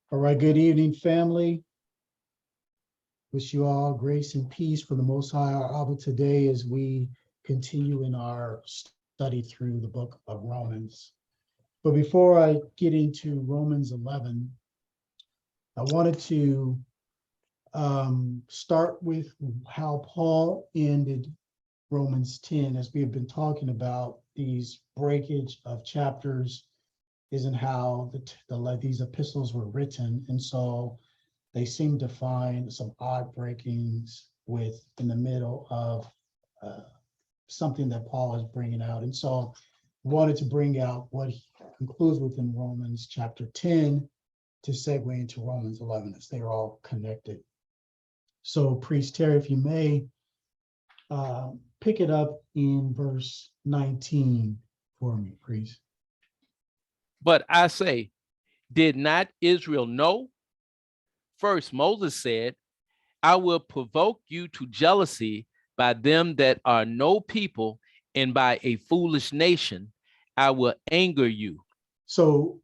All right, good evening, family. Wish you all grace and peace for the Most High our Abba today as we continue in our study through the book of Romans. But before I get into Romans 11, I wanted to start with how Paul ended Romans 10, as we have been talking about these breakage of chapters, isn't how these epistles were written. And so they seem to find some odd breakings in the middle of something that Paul is bringing out. And so wanted to bring out what he concludes within Romans chapter 10 to segue into Romans 11 as they are all connected. So Priest Terry, if you may, pick it up in verse 19 for me, please. But I say, did not Israel know? First, Moses said, I will provoke you to jealousy by them that are no people, and by a foolish nation, I will anger you. So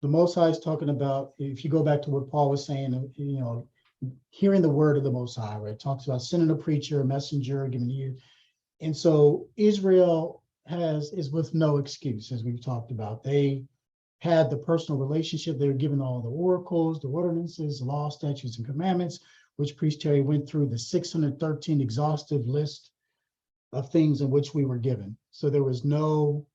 the Most High is talking about, if you go back to what Paul was saying, hearing the word of the Most High, right? It talks about sending a preacher, a messenger, giving you. And so Israel is with no excuse, as we've talked about. They had the personal relationship. They were given all the oracles, the ordinances, law, statutes, and commandments, which Priest Terry went through the 613 exhaustive list of things in which we were given. So there was no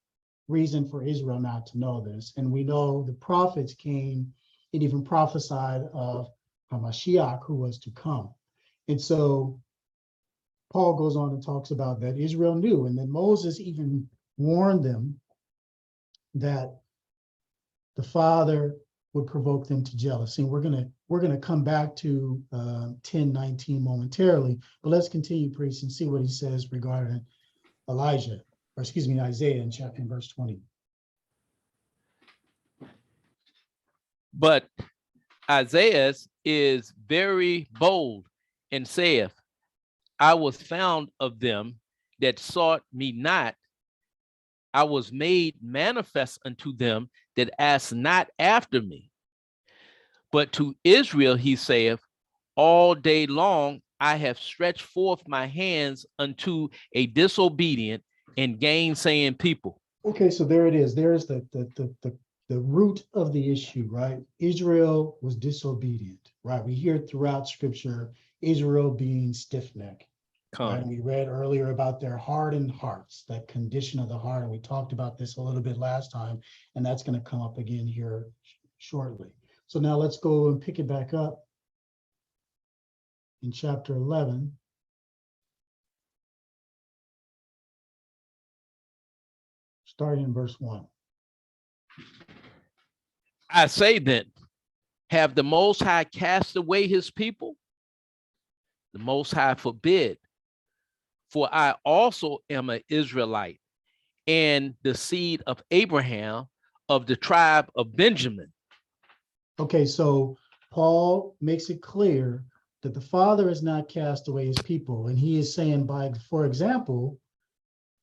reason for Israel not to know this. And we know the prophets came and even prophesied of Hamashiach, who was to come. And so Paul goes on and talks about that Israel knew, and then Moses even warned them that the Father would provoke them to jealousy. And we're gonna come back to 10:19 momentarily, but let's continue, priest, and see what he says regarding Isaiah in verse 20. But Isaiah is very bold and saith, I was found of them that sought me not. I was made manifest unto them that asked not after me. But to Israel he saith, all day long I have stretched forth my hands unto a disobedient and gainsaying people. Okay, so there it is. There's the root of the issue, right? Israel was disobedient, right? We hear throughout scripture, Israel being stiff-necked. Right? And we read earlier about their hardened hearts, that condition of the heart. And we talked about this a little bit last time, and that's going to come up again here shortly. So now let's go and pick it back up in chapter 11. Starting in verse 1. I say then, have the Most High cast away his people? The Most High forbid. For I also am an Israelite and the seed of Abraham of the tribe of Benjamin. Okay, so Paul makes it clear that the Father has not cast away his people. And he is saying, for example,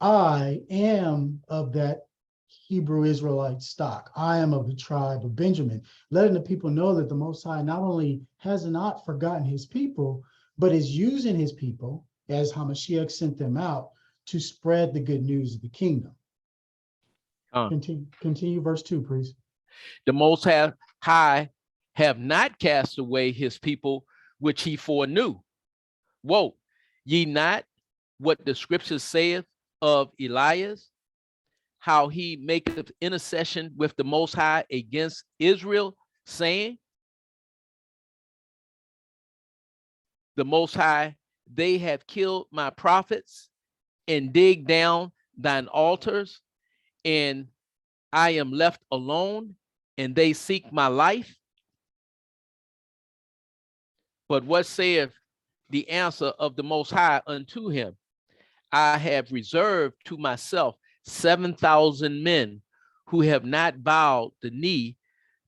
I am of that Hebrew Israelite stock. I am of the tribe of Benjamin, letting the people know that the Most High not only has not forgotten his people, but is using his people as Hamashiach sent them out to spread the good news of the kingdom. Continue verse 2, please. The Most High have not cast away his people, which he foreknew. Woe, ye not what the scripture saith of Elias, how he maketh intercession with the Most High against Israel, saying, the Most High, they have killed my prophets and digged down thine altars, and I am left alone, and they seek my life. But what saith the answer of the Most High unto him? I have reserved to myself 7,000 men who have not bowed the knee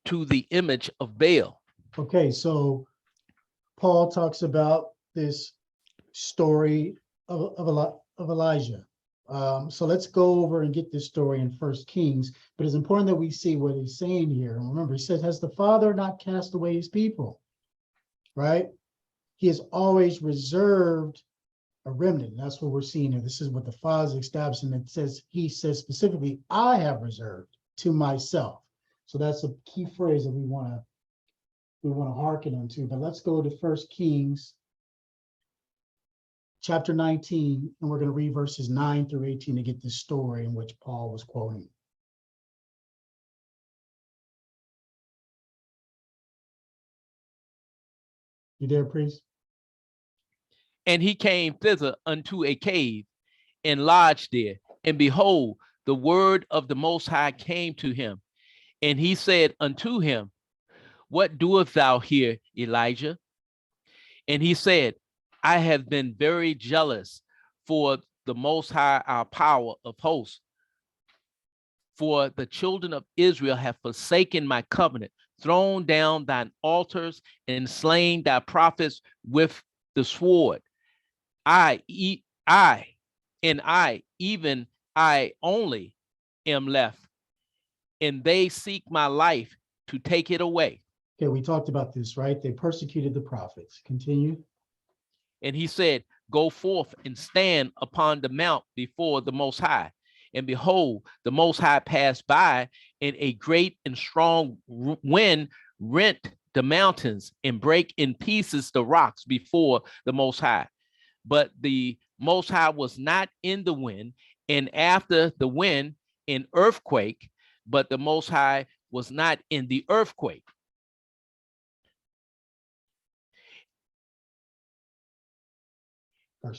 to the image of Baal. Okay, so Paul talks about this story of Elijah, So let's go over and get this story in First Kings, but it's important that we see what he's saying here. And remember, he says, has the Father not cast away his people? Right? He has always reserved a remnant. That's what we're seeing here. This is what the Father established, and it says, he says specifically, I have reserved to myself. So that's a key phrase that we want to hearken onto. But let's go to First Kings chapter 19, and we're going to read verses 9 through 18 to get this story in which Paul was quoting. You there, priest? And he came thither unto a cave and lodged there. And behold, the word of the Most High came to him. And he said unto him, what doest thou here, Elijah? And he said, I have been very jealous for the Most High, our power of hosts. For the children of Israel have forsaken my covenant, thrown down thine altars, and slain thy prophets with the sword. I, even I only am left, and they seek my life to take it away. Okay, we talked about this, right? They persecuted the prophets. Continue. And he said, go forth and stand upon the mount before the Most High. And behold, the Most High passed by, and a great and strong wind rent the mountains and break in pieces the rocks before the Most High. But the Most High was not in the wind, and after the wind, an earthquake, but the Most High was not in the earthquake.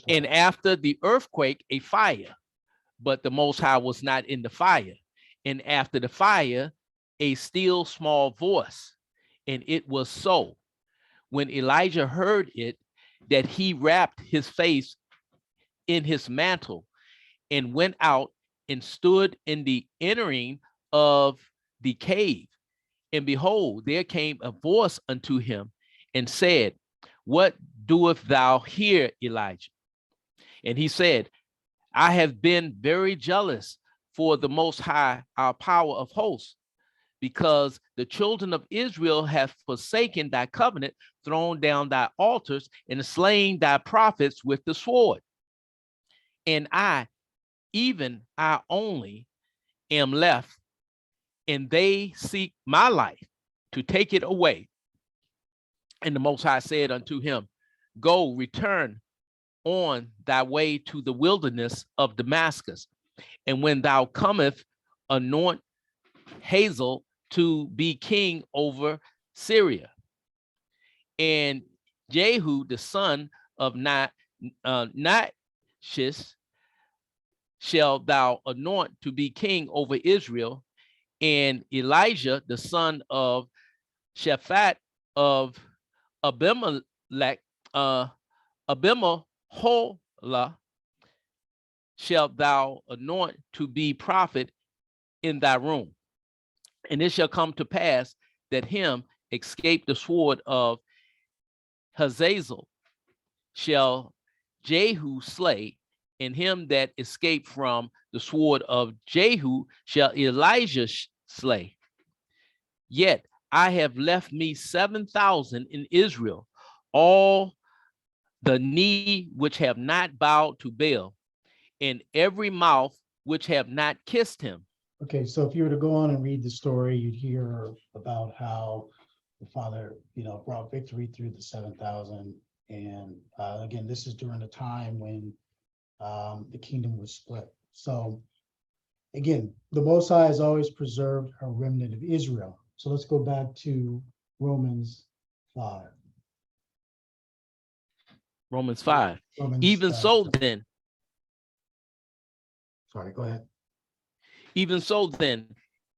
And after the earthquake, a fire, but the Most High was not in the fire. And after the fire, a still small voice. And it was so, when Elijah heard it, that he wrapped his face in his mantle and went out and stood in the entering of the cave. And behold, there came a voice unto him and said, what doest thou here, Elijah? And he said, I have been very jealous for the Most High, our power of hosts, because the children of Israel have forsaken thy covenant, thrown down thy altars, and slain thy prophets with the sword. And I, even I only, am left, and they seek my life to take it away. And the Most High said unto him, go, return on thy way to the wilderness of Damascus. And when thou comest, anoint Hazael to be king over Syria. And Jehu, the son of Nahash, shall thou anoint to be king over Israel. And Elijah, the son of Shaphat of Abimelech, Abimaholah, shalt thou anoint to be prophet in thy room. And it shall come to pass that him escape the sword of Hazael shall Jehu slay, and him that escaped from the sword of Jehu shall Elijah slay. Yet I have left me 7,000 in Israel, all the knee which have not bowed to Baal, and every mouth which have not kissed him. Okay, so if you were to go on and read the story, you'd hear about how the Father, brought victory through the 7,000. And again, this is during the time when the kingdom was split. So again, the Most High has always preserved a remnant of Israel. So let's go back to Romans 5. Romans 5. Romans, Even so then. Sorry, go ahead. Even so then,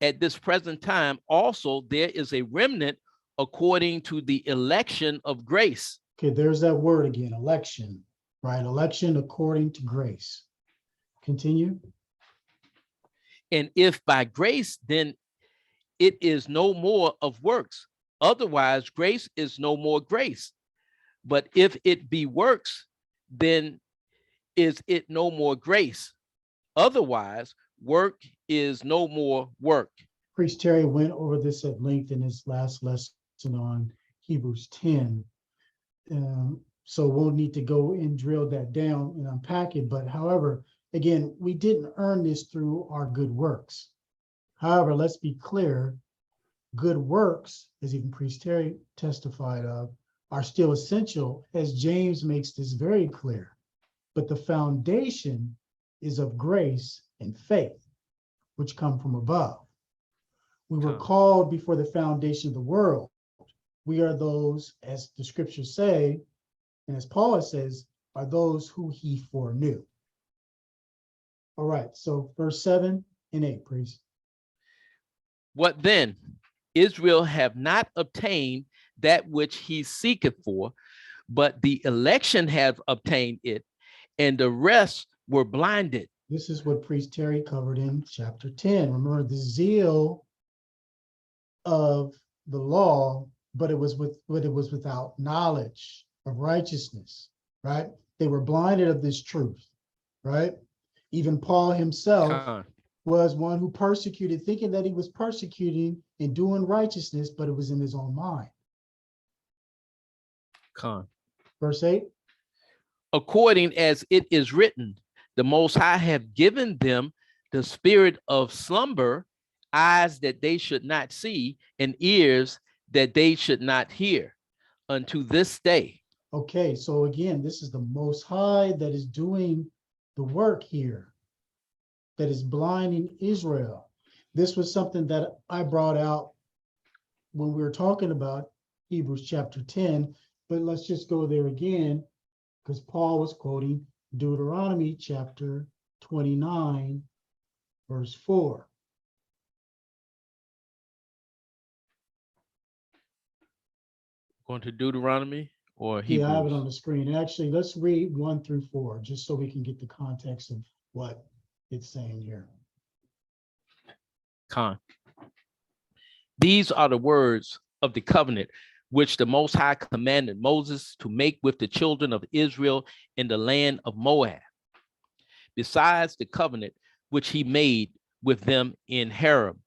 at this present time, also there is a remnant according to the election of grace. Okay, there's that word again, election, right? Election according to grace. Continue. And if by grace, then it is no more of works. Otherwise, grace is no more grace. But if it be works, then is it no more grace. Otherwise, work is no more work. Priest Terry went over this at length in his last lesson on Hebrews 10. So we'll need to go and drill that down and unpack it. But however, again, we didn't earn this through our good works. However, let's be clear, good works, as even Priest Terry testified of, are still essential, as James makes this very clear. But the foundation is of grace and faith, which come from above. We were called before the foundation of the world. We are those, as the scriptures say, and as Paul says, are those who he foreknew. All right, so verse 7 and 8, priest. What then? Israel have not obtained that which he seeketh for, but the election have obtained it, and the rest were blinded. This is what Priest Terry covered in chapter 10. Remember the zeal of the law, but it was without knowledge of righteousness, right? They were blinded of this truth, right? Even Paul himself was one who persecuted, thinking that he was persecuting and doing righteousness, but it was in his own mind. Verse 8. According as it is written, the Most High have given them the spirit of slumber, eyes that they should not see, and ears that they should not hear, unto this day. Okay, so again, this is the Most High that is doing the work here, that is blinding Israel. This was something that I brought out when we were talking about Hebrews chapter 10, but let's just go there again, because Paul was quoting Deuteronomy chapter 29, verse 4. Going to Deuteronomy or Hebrews? Yeah, I have it on the screen. Actually, let's read 1 through 4, just so we can get the context of what it's saying here. These are the words of the covenant which the Most High commanded Moses to make with the children of Israel in the land of Moab, besides the covenant which he made with them in Horeb.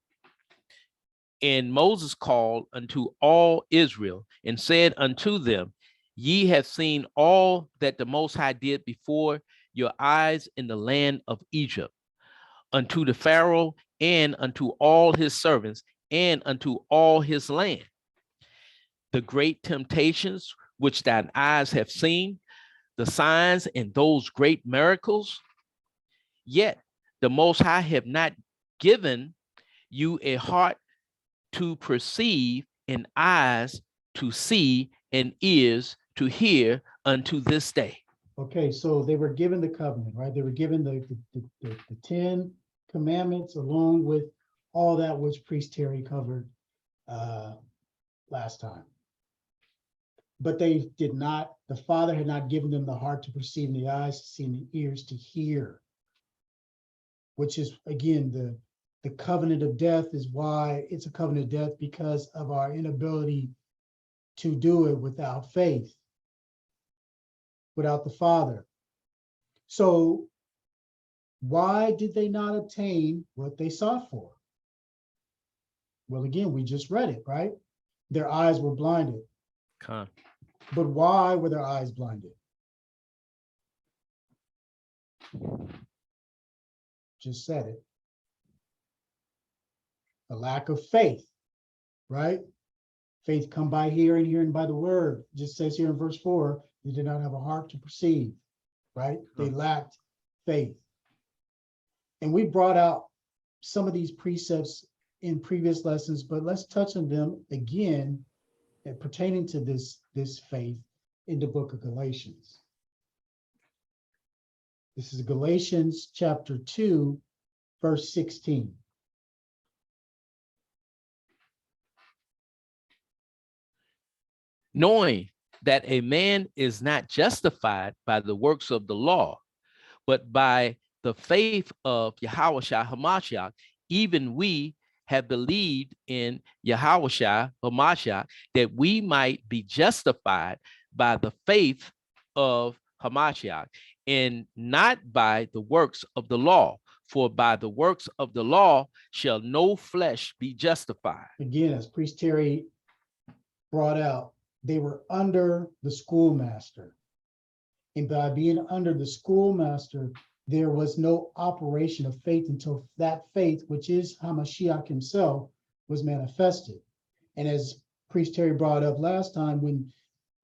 And Moses called unto all Israel and said unto them, ye have seen all that the Most High did before your eyes in the land of Egypt, unto the Pharaoh and unto all his servants and unto all his land. The great temptations which thine eyes have seen, the signs and those great miracles, yet the Most High have not given you a heart to perceive and eyes to see and ears to hear unto this day. Okay, so they were given the covenant, right? They were given the 10 commandments along with all that which Priest Terry covered last time. But they did not, the Father had not given them the heart to perceive and the eyes to see and the ears to hear, which is, again, the covenant of death is why it's a covenant of death, because of our inability to do it without faith, without the Father. So why did they not obtain what they sought for? Well, again, we just read it, right? Their eyes were blinded. But why were their eyes blinded? Just said it. A lack of faith, right? Faith come by hearing, hearing by the word. It just says here in verse 4, they did not have a heart to perceive, right? They lacked faith. And we brought out some of these precepts in previous lessons, but let's touch on them again pertaining to this faith in the book of Galatians. This is Galatians chapter 2, verse 16. Knowing that a man is not justified by the works of the law, but by the faith of Yahushua HaMashiach, even we have believed in Yahushua HaMashiach, that we might be justified by the faith of HaMashiach, and not by the works of the law. For by the works of the law shall no flesh be justified. Again, as Priest Terry brought out, they were under the schoolmaster. And by being under the schoolmaster, there was no operation of faith until that faith, which is Hamashiach himself, was manifested. And as Priest Terry brought up last time, when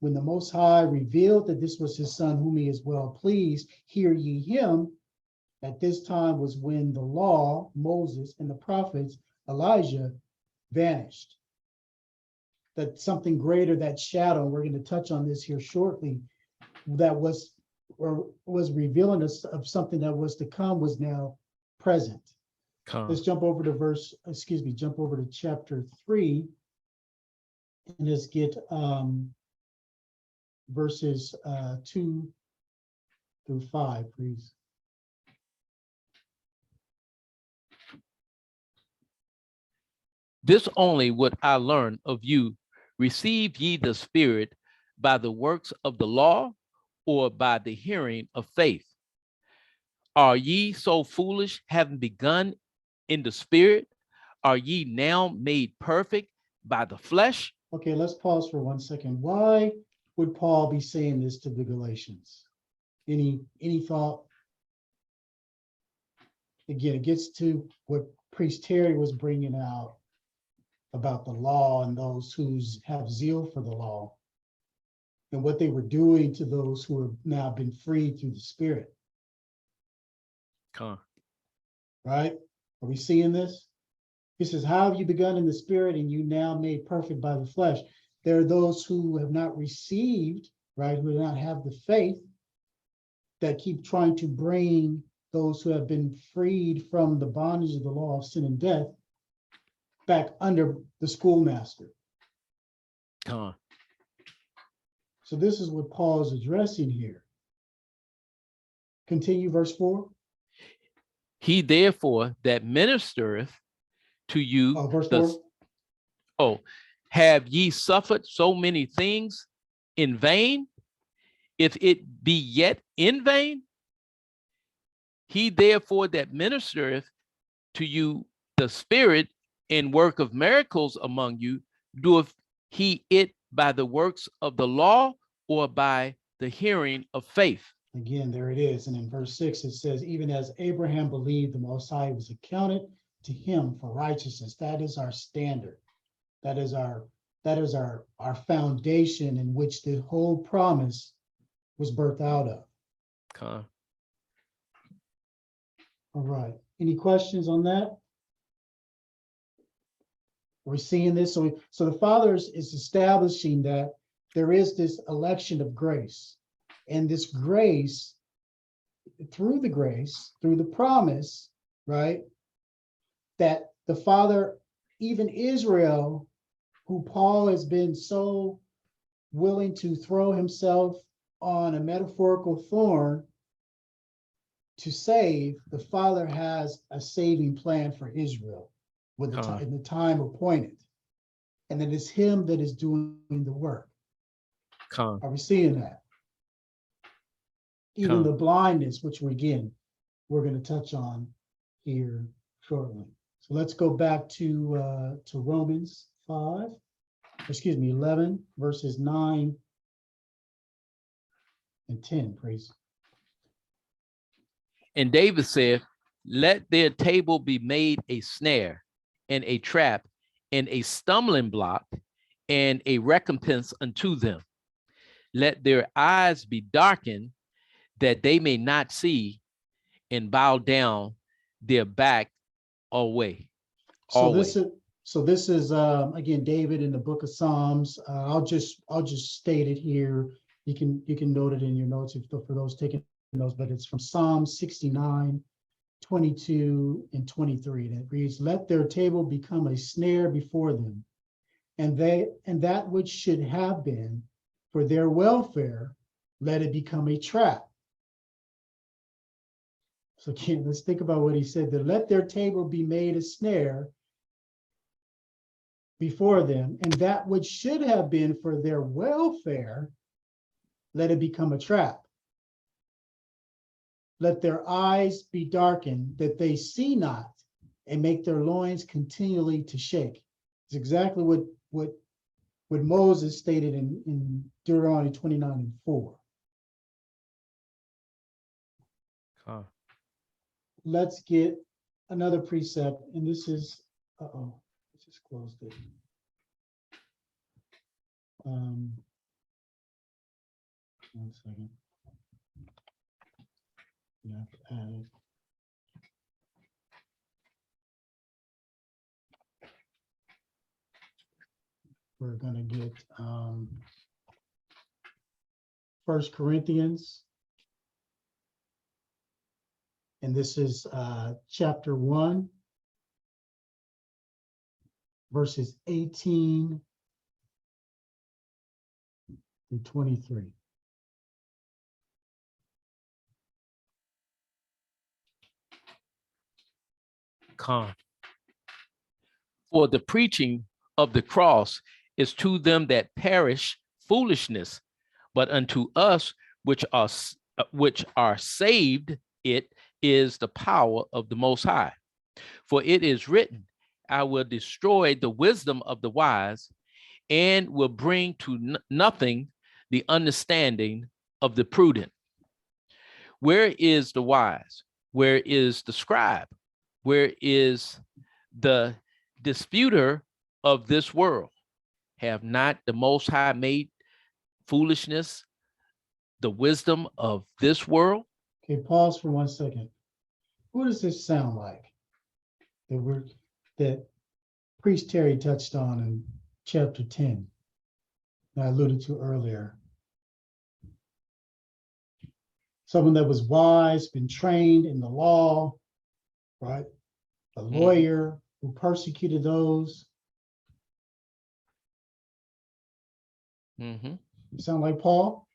the Most High revealed that this was his son whom he is well pleased, hear ye him, at this time was when the law, Moses, and the prophets, Elijah, vanished. That something greater, that shadow, we're going to touch on this here shortly, that was revealing us of something that was to come, was now present. Let's jump over to jump over to chapter 3, and let's get verses 2 through 5, please. This only would I learn of you. Receive ye the Spirit by the works of the law, or by the hearing of faith? Are ye so foolish, having begun in the Spirit? Are ye now made perfect by the flesh? Okay, let's pause for 1 second. Why would Paul be saying this to the Galatians? Any thought? Again, it gets to what Priest Terry was bringing out about the law and those who have zeal for the law, and what they were doing to those who have now been freed through the Spirit. Right? Are we seeing this? He says, how have you begun in the Spirit and you now made perfect by the flesh? There are those who have not received, right, who do not have the faith, that keep trying to bring those who have been freed from the bondage of the law of sin and death back under the schoolmaster. So this is what Paul is addressing here. Continue, verse 4. He therefore that ministereth to you, Verse 4. Have ye suffered so many things in vain? If it be yet in vain? He therefore that ministereth to you the Spirit in work of miracles among you, doeth he it by the works of the law, or by the hearing of faith? Again, there it is. And in verse 6, it says, even as Abraham believed, the Most High was accounted to him for righteousness. That is our standard. That is our foundation in which the whole promise was birthed out of. All right. Any questions on that? We're seeing this. So the Father is establishing that there is this election of grace. And this grace, through the promise, right, that the Father, even Israel, who Paul has been so willing to throw himself on a metaphorical thorn to save, the Father has a saving plan for Israel in the time appointed. And it is him that is doing the work. Are we seeing that? Even the blindness, which we're going to touch on here shortly. So let's go back to Romans 11, verses 9 and 10, please. And David said, let their table be made a snare and a trap and a stumbling block and a recompense unto them. Let their eyes be darkened, that they may not see, and bow down their back away. So this is again David in the book of Psalms. I'll just state it here. You can note it in your notes for those taking notes, but it's from Psalm 69, 22 and 23. And it reads, let their table become a snare before them, and that which should have been for their welfare, let it become a trap. So again, let's think about what he said, that let their table be made a snare before them, and that which should have been for their welfare, let it become a trap. let their eyes be darkened, that they see not, and make their loins continually to shake. It's exactly what Moses stated in Deuteronomy 29:4. Con. Let's get another precept, and this is, let's just close it. One second. You have to add it. We're gonna get 1 Corinthians. And this is chapter 1, verses 18 through 23. Con. For the preaching of the cross is to them that perish foolishness, but unto us which are saved, it is the power of the Most High. For it is written, I will destroy the wisdom of the wise, and will bring to nothing the understanding of the prudent. Where is the wise? Where is the scribe? Where is the disputer of this world? Have not the Most High made foolishness the wisdom of this world? Okay, pause for 1 second. Who does this sound like? That Priest Terry touched on in chapter 10, that I alluded to earlier. Someone that was wise, been trained in the law, right? A lawyer who persecuted those. Mm-hmm. You sound like Paul?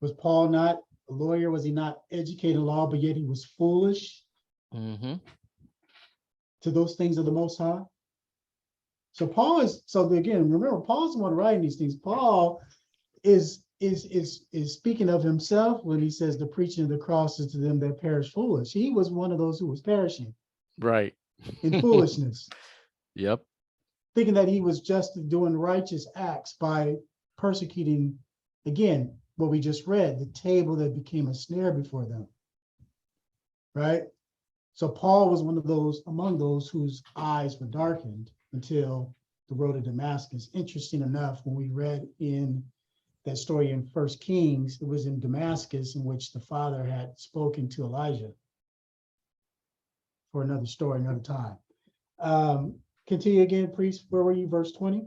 Was Paul not a lawyer? Was he not educated in law, but yet he was foolish Mm-hmm. to those things of the Most High? So Paul is, so again, remember, Paul's the one writing these things. Paul is speaking of himself when he says the preaching of the cross is to them that perish foolish. He was one of those who was perishing Right. in foolishness, Yep. thinking that he was just doing righteous acts by persecuting, again, what we just read, the table that became a snare before them, right? So Paul was one of those, among those whose eyes were darkened until the road to Damascus. Interesting enough, when we read in that story in 1 Kings, it was in Damascus in which the father had spoken to Elijah for another story, another time. Continue again, priest. Where were you? Verse 20,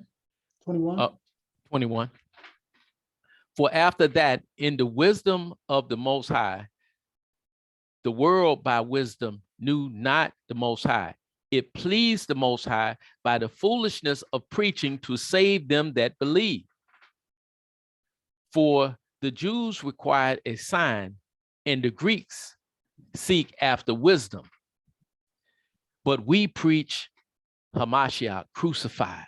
21? 21. For after that, in the wisdom of the Most High, the world by wisdom knew not the Most High. It pleased the Most High by the foolishness of preaching to save them that believe. For the Jews required a sign, and the Greeks seek after wisdom. But we preach Hamashiach crucified,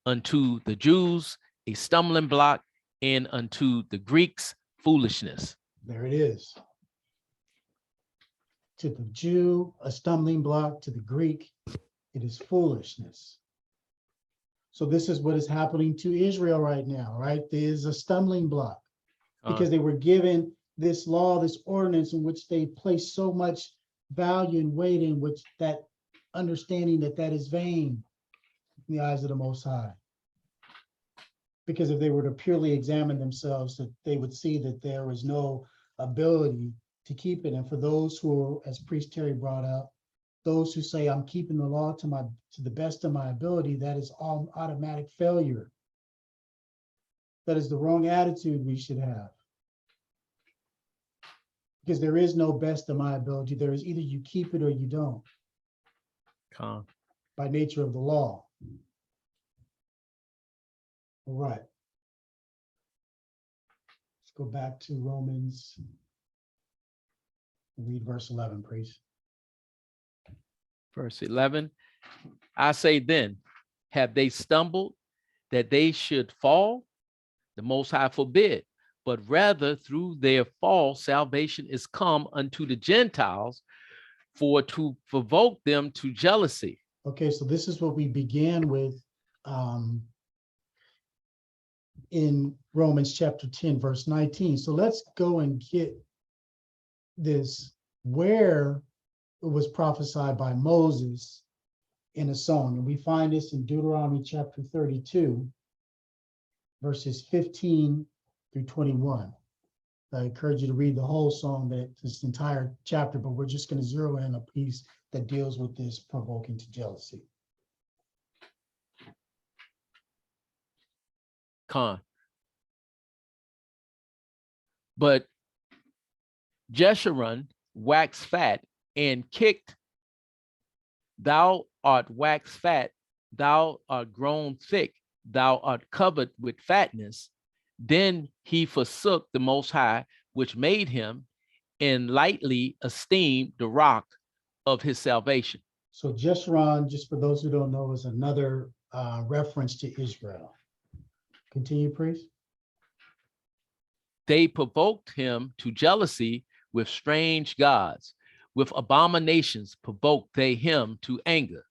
unto the Jews a stumbling block, and unto the Greeks foolishness. There it is. To the Jew, a stumbling block. To the Greek, it is foolishness. So this is what is happening to Israel right now, right? There is a stumbling block because they were given this law, this ordinance in which they place so much value and weight in, which that understanding that is vain in the eyes of the Most High. Because if they were to purely examine themselves, that they would see that there was no ability to keep it. And for those who are, as Priest Terry brought up, those who say, I'm keeping the law to the best of my ability, that is all automatic failure. That is the wrong attitude we should have. Because there is no best of my ability. There is either you keep it or you don't. By nature of the law. All right. Let's go back to Romans. Read verse 11, please. Verse 11, I say then, have they stumbled that they should fall? The Most High forbid. but rather through their fall, salvation is come unto the Gentiles for to provoke them to jealousy. Okay, so this is what we began with in Romans chapter 10, verse 19. So let's go and get this where it was prophesied by Moses in a song. And we find this in Deuteronomy chapter 32, verses 15 through 21. I encourage you to read the whole song, this entire chapter, but we're just going to zero in a piece that deals with this provoking to jealousy. Con. But Jeshurun waxed fat and kicked, thou art waxed fat, thou art grown thick, thou art covered with fatness. Then he forsook the Most High, which made him, and lightly esteemed the rock of his salvation. So Jeshurun, just for those who don't know, is another reference to Israel. Continue, priest. They provoked him to jealousy with strange gods. With abominations provoked they him to anger.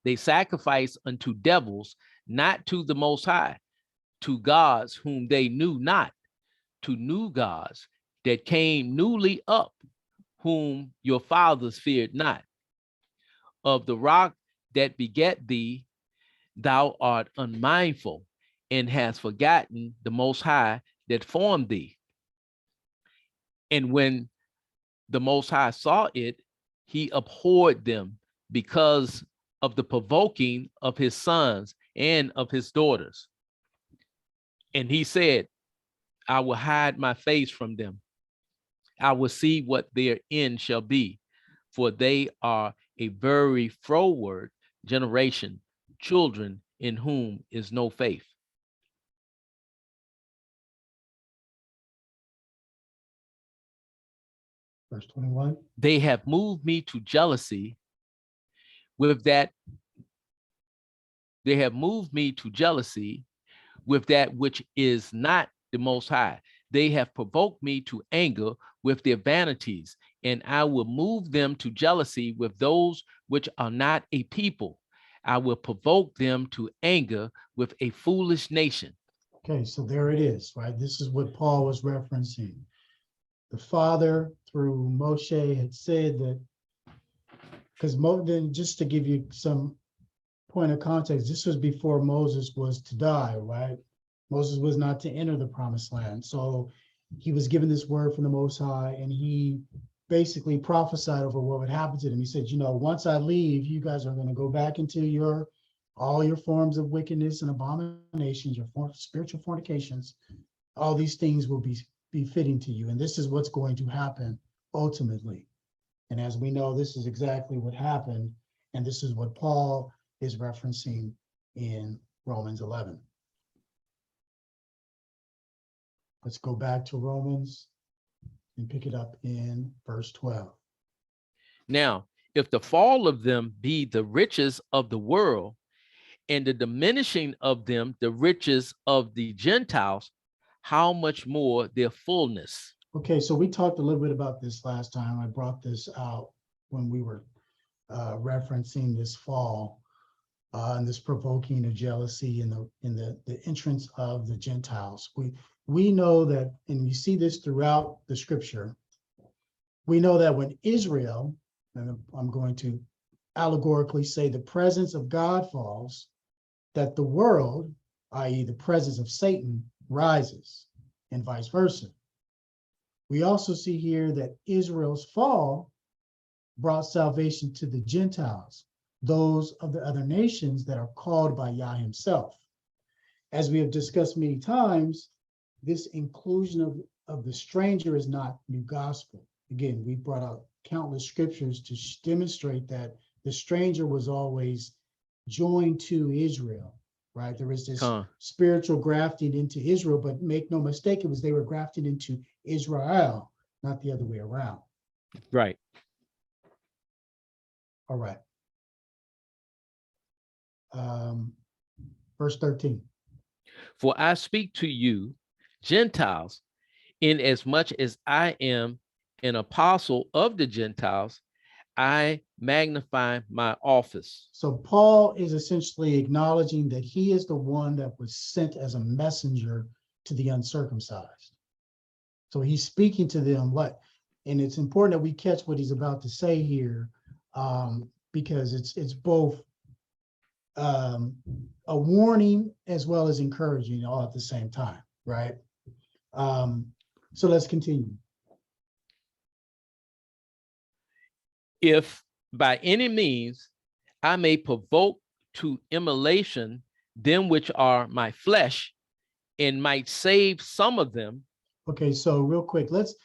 They sacrificed unto devils, not to the Most High, to gods whom they knew not, to new gods that came newly up, whom your fathers feared not. Of the rock that begat thee, thou art unmindful, and hast forgotten the Most High that formed thee. And when the Most High saw it, he abhorred them because of the provoking of his sons and of his daughters. And he said, I will hide my face from them. I will see what their end shall be, for they are a very froward generation, children in whom is no faith. Verse 21. They have moved me to jealousy with that. They have moved me to jealousy with that which is not the Most High. They have provoked me to anger with their vanities, and I will move them to jealousy with those which are not a people. I will provoke them to anger with a foolish nation. Okay, so there it is, right? This is what Paul was referencing. The Father, through Moshe, had said that, because then just to give you some point of context, this was before Moses was to die, right? Moses was not to enter the promised land. So he was given this word from the Most High, and he basically prophesied over what would happen to them. He said, once I leave, you guys are going to go back into all your forms of wickedness and abominations, your spiritual fornications. All these things will be fitting to you. And this is what's going to happen ultimately. And as we know, this is exactly what happened. And this is what Paul is referencing in Romans 11. Let's go back to Romans and pick it up in verse 12. Now, if the fall of them be the riches of the world, and the diminishing of them the riches of the Gentiles, how much more their fullness? Okay, so we talked a little bit about this last time. I brought this out when we were referencing this fall and this provoking of jealousy in the entrance of the Gentiles. We know that, and you see this throughout the scripture, we know that when Israel, and I'm going to allegorically say the presence of God falls, that the world, i.e. the presence of Satan, rises, and vice versa. We also see here that Israel's fall brought salvation to the Gentiles, those of the other nations that are called by Yah himself. As we have discussed many times, this inclusion of the stranger is not new gospel. Again, we brought out countless scriptures to demonstrate that the stranger was always joined to Israel, right? There was this spiritual grafting into Israel, but make no mistake, they were grafted into Israel, not the other way around. Right. All right. Verse 13. For I speak to you Gentiles, inasmuch as I am an apostle of the Gentiles, I magnify my office. So Paul is essentially acknowledging that he is the one that was sent as a messenger to the uncircumcised. So he's speaking to them and it's important that we catch what he's about to say here, because it's both a warning as well as encouraging all at the same time, right? So let's continue. If by any means I may provoke to immolation them which are my flesh, and might save some of them. Okay, so real quick, let's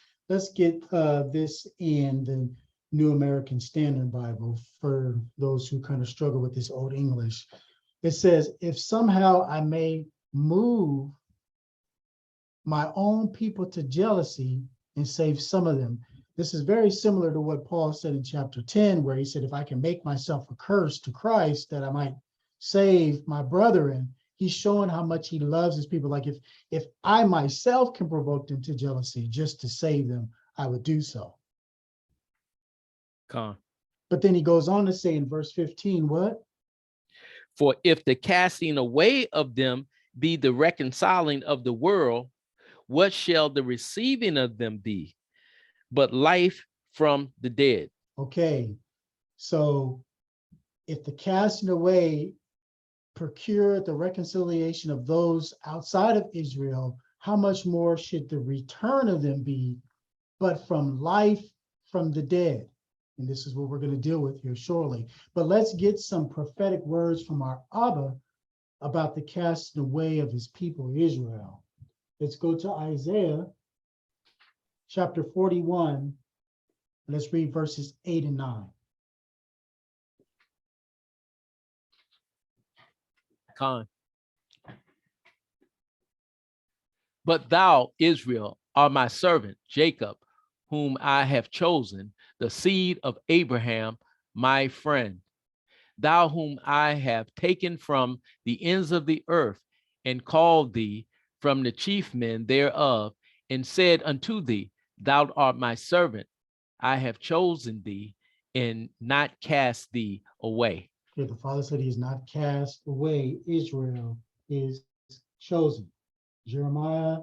get this in the New American Standard Bible for those who kind of struggle with this Old English. It says, if somehow I may move my own people to jealousy and save some of them. This is very similar to what Paul said in chapter 10, where he said, if I can make myself a curse to Christ that I might save my brethren. He's showing how much he loves his people. Like if I myself can provoke them to jealousy just to save them, I would do so. But then he goes on to say in verse 15, what? For if the casting away of them be the reconciling of the world, what shall the receiving of them be? But life from the dead. Okay, so if the casting away procure the reconciliation of those outside of Israel, how much more should the return of them be, but from life from the dead? And this is what we're going to deal with here shortly. But let's get some prophetic words from our Abba about the casting away of his people Israel. Let's go to Isaiah chapter 41. Let's read verses 8 and 9. But thou, Israel, art my servant, Jacob, whom I have chosen, the seed of Abraham, my friend. Thou whom I have taken from the ends of the earth, and called thee from the chief men thereof, and said unto thee, thou art my servant. I have chosen thee, and not cast thee away. Yeah, the Father said he is not cast away. Israel is chosen. Jeremiah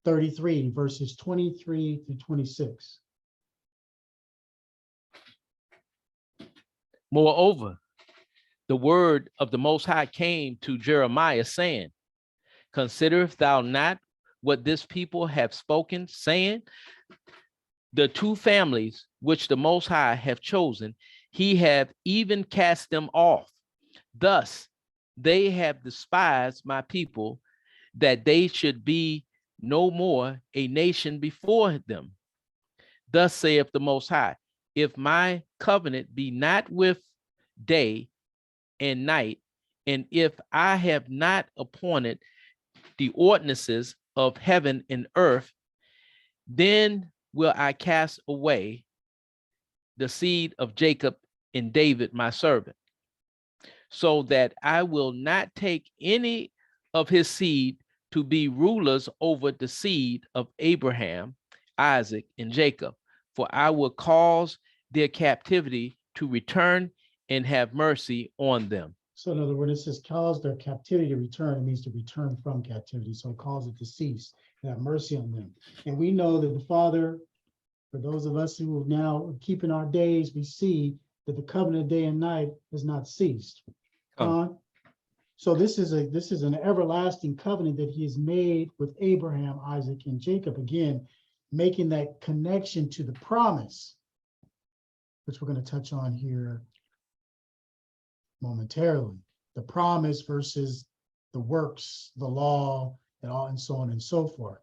33, verses 23 through 26. Moreover, the word of the Most High came to Jeremiah, saying, considerest thou not what this people have spoken, saying, the two families which the Most High have chosen, he have even cast them off. Thus, they have despised my people, that they should be no more a nation before them. Thus saith the Most High, if my covenant be not with day and night, and if I have not appointed the ordinances of heaven and earth, then will I cast away the seed of Jacob and David, my servant, so that I will not take any of his seed to be rulers over the seed of Abraham, Isaac, and Jacob, for I will cause their captivity to return and have mercy on them. So in other words, it says cause their captivity to return. It means to return from captivity. So it calls it to cease and have mercy on them. And we know that the Father, for those of us who are now keeping our days, we see that the covenant of day and night has not ceased. So this is an everlasting covenant that he has made with Abraham, Isaac, and Jacob. Again, making that connection to the promise, which we're going to touch on here momentarily. The promise versus the works, the law, and so on and so forth.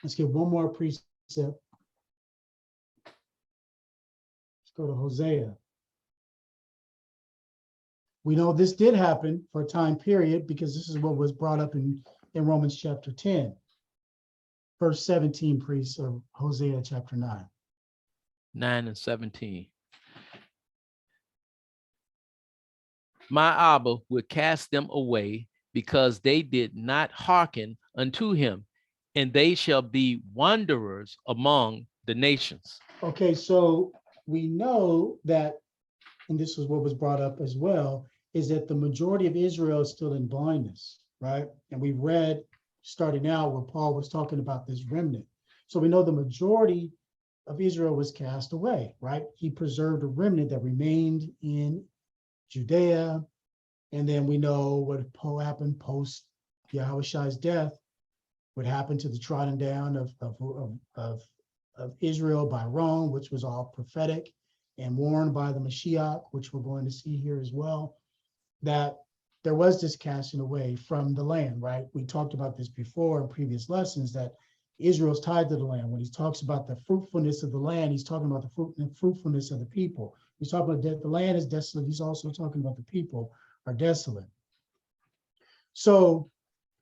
Let's get one more precept. Let's go to Hosea. We know this did happen for a time period because this is what was brought up in Romans chapter 10, verse 17, priest of Hosea chapter 9. 9 and 17. My Abba will cast them away because they did not hearken unto him, and they shall be wanderers among the nations. Okay, so we know that, and this was what was brought up as well, is that the majority of Israel is still in blindness, right? And we read, starting out, where Paul was talking about this remnant. So we know the majority of Israel was cast away, right? He preserved a remnant that remained in Judea. And then we know what happened post Yahushai's death, what happened to the trodden down of Israel by Rome, which was all prophetic, and warned by the Mashiach, which we're going to see here as well, that there was this casting away from the land, right? We talked about this before in previous lessons, that Israel's tied to the land. When he talks about the fruitfulness of the land, he's talking about the fruitfulness of the people. He's talking about that the land is desolate. He's also talking about the people are desolate. So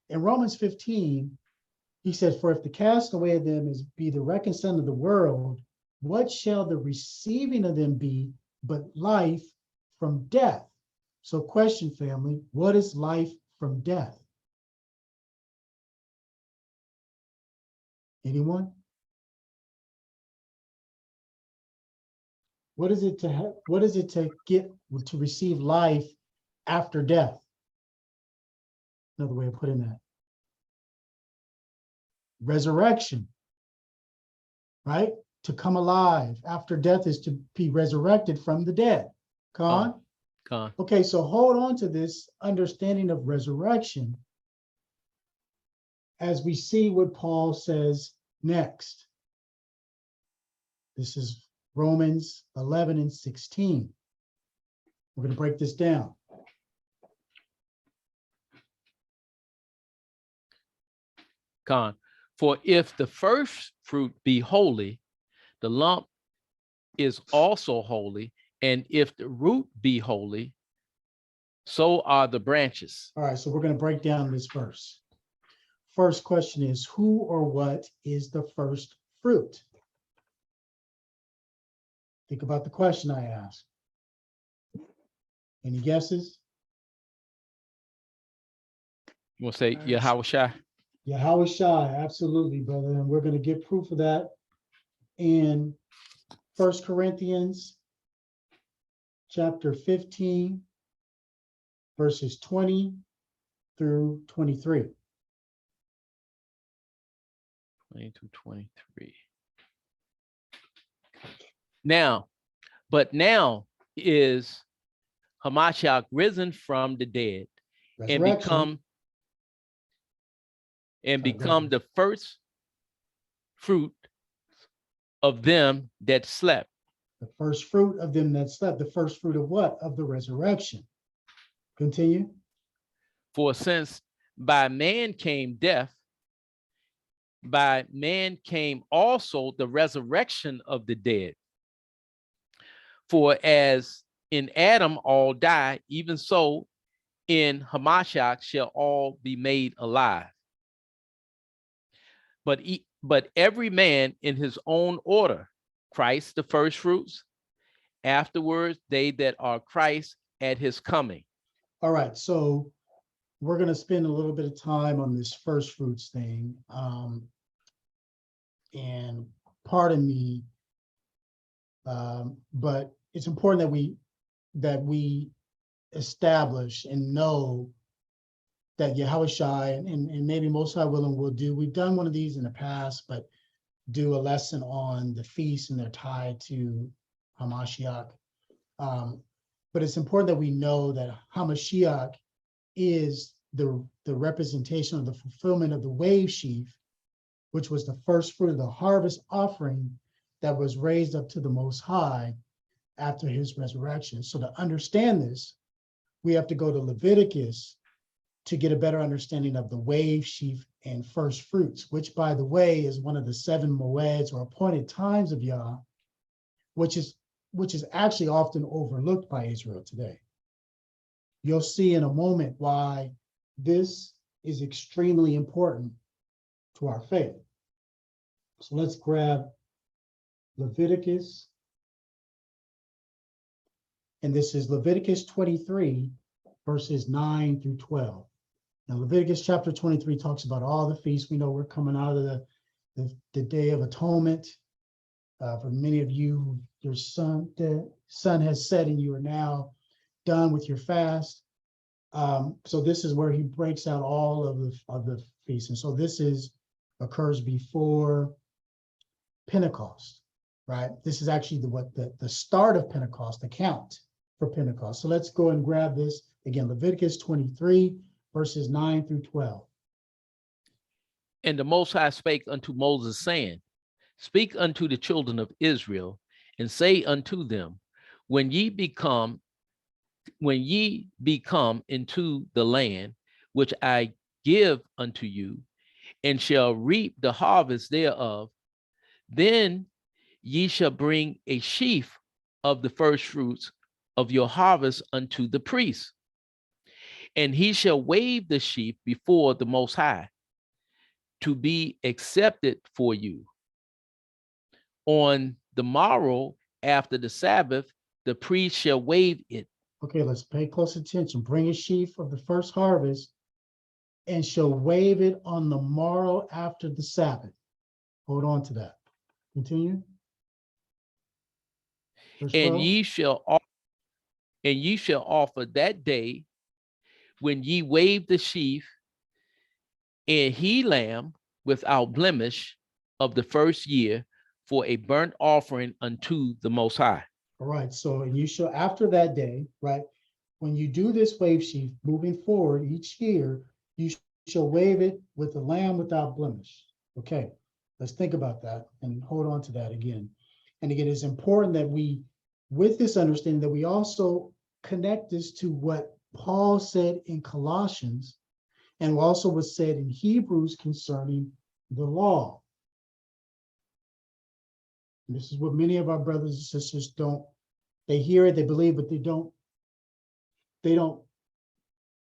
in Romans 15, he said, for if the cast away of them is be the reconciling of the world, what shall the receiving of them be but life from death? So question, family, what is life from death? Anyone? What is it to have, what is it to get to receive life after death? Another way of putting that. Resurrection, right? To come alive after death is to be resurrected from the dead. Khan? Khan. Okay, so hold on to this understanding of resurrection as we see what Paul says next. This is Romans 11 and 16. We're going to break this down. Khan. For if the first fruit be holy, the lump is also holy, and if the root be holy, so are the branches. All right, so we're going to break down this verse. First question is, who or what is the first fruit? Think about the question I asked. Any guesses? You want to say Yahushua? Yahushai, absolutely, brother. And we're going to get proof of that in 1 Corinthians chapter 15, verses 20 through 23. 20 to 23. Now is Hamashiach risen from the dead and become the first fruit of them that slept. The first fruit of them that slept. The first fruit of what? Of the resurrection. Continue. For since by man came death, by man came also the resurrection of the dead. For as in Adam all die, even so in Hamashiach shall all be made alive. But every man in his own order, Christ the first fruits, afterwards they that are Christ at his coming. All right, so we're going to spend a little bit of time on this first fruits thing. And pardon me, but it's important that we establish and know that Yahushai and maybe Most High willing will do. We've done one of these in the past, but do a lesson on the feast and their tie to Hamashiach. But it's important that we know that Hamashiach is the representation of the fulfillment of the wave sheaf, which was the first fruit of the harvest offering that was raised up to the Most High after his resurrection. So to understand this, we have to go to Leviticus to get a better understanding of the wave sheaf and first fruits, which, by the way, is one of the 7 moeds or appointed times of Yah, which is actually often overlooked by Israel today. You'll see in a moment why this is extremely important to our faith. So let's grab Leviticus. And this is Leviticus 23, verses 9 through 12. Now, Leviticus chapter 23 talks about all the feasts. We know we're coming out of the Day of Atonement. For many of you, the sun has set and you are now done with your fast. So this is where he breaks out all of the feasts. And so this occurs before Pentecost, right? This is actually the start of Pentecost, the count for Pentecost. So let's go and grab this again, Leviticus 23, verses 9 through 12. And the Most High spake unto Moses, saying, Speak unto the children of Israel, and say unto them, when ye become into the land which I give unto you, and shall reap the harvest thereof, then ye shall bring a sheaf of the first fruits of your harvest unto the priest, and he shall wave the sheaf before the Most High to be accepted for you. On the morrow after the Sabbath, the priest shall wave it. Okay, let's pay close attention. Bring a sheaf of the first harvest and shall wave it on the morrow after the Sabbath. Hold on to that. Continue. Verse And 12. ye shall offer that day, when ye wave the sheaf, a he lamb without blemish of the first year, for a burnt offering unto the Most High. All right, so and you shall, after that day, right, when you do this wave sheaf, moving forward each year, you shall wave it with the lamb without blemish. Okay, let's think about that and hold on to that again. And again, it's important that we, with this understanding, that we also connect this to what Paul said in Colossians and also was said in Hebrews concerning the law. And this is what many of our brothers and sisters don't, they hear it, they believe, but they don't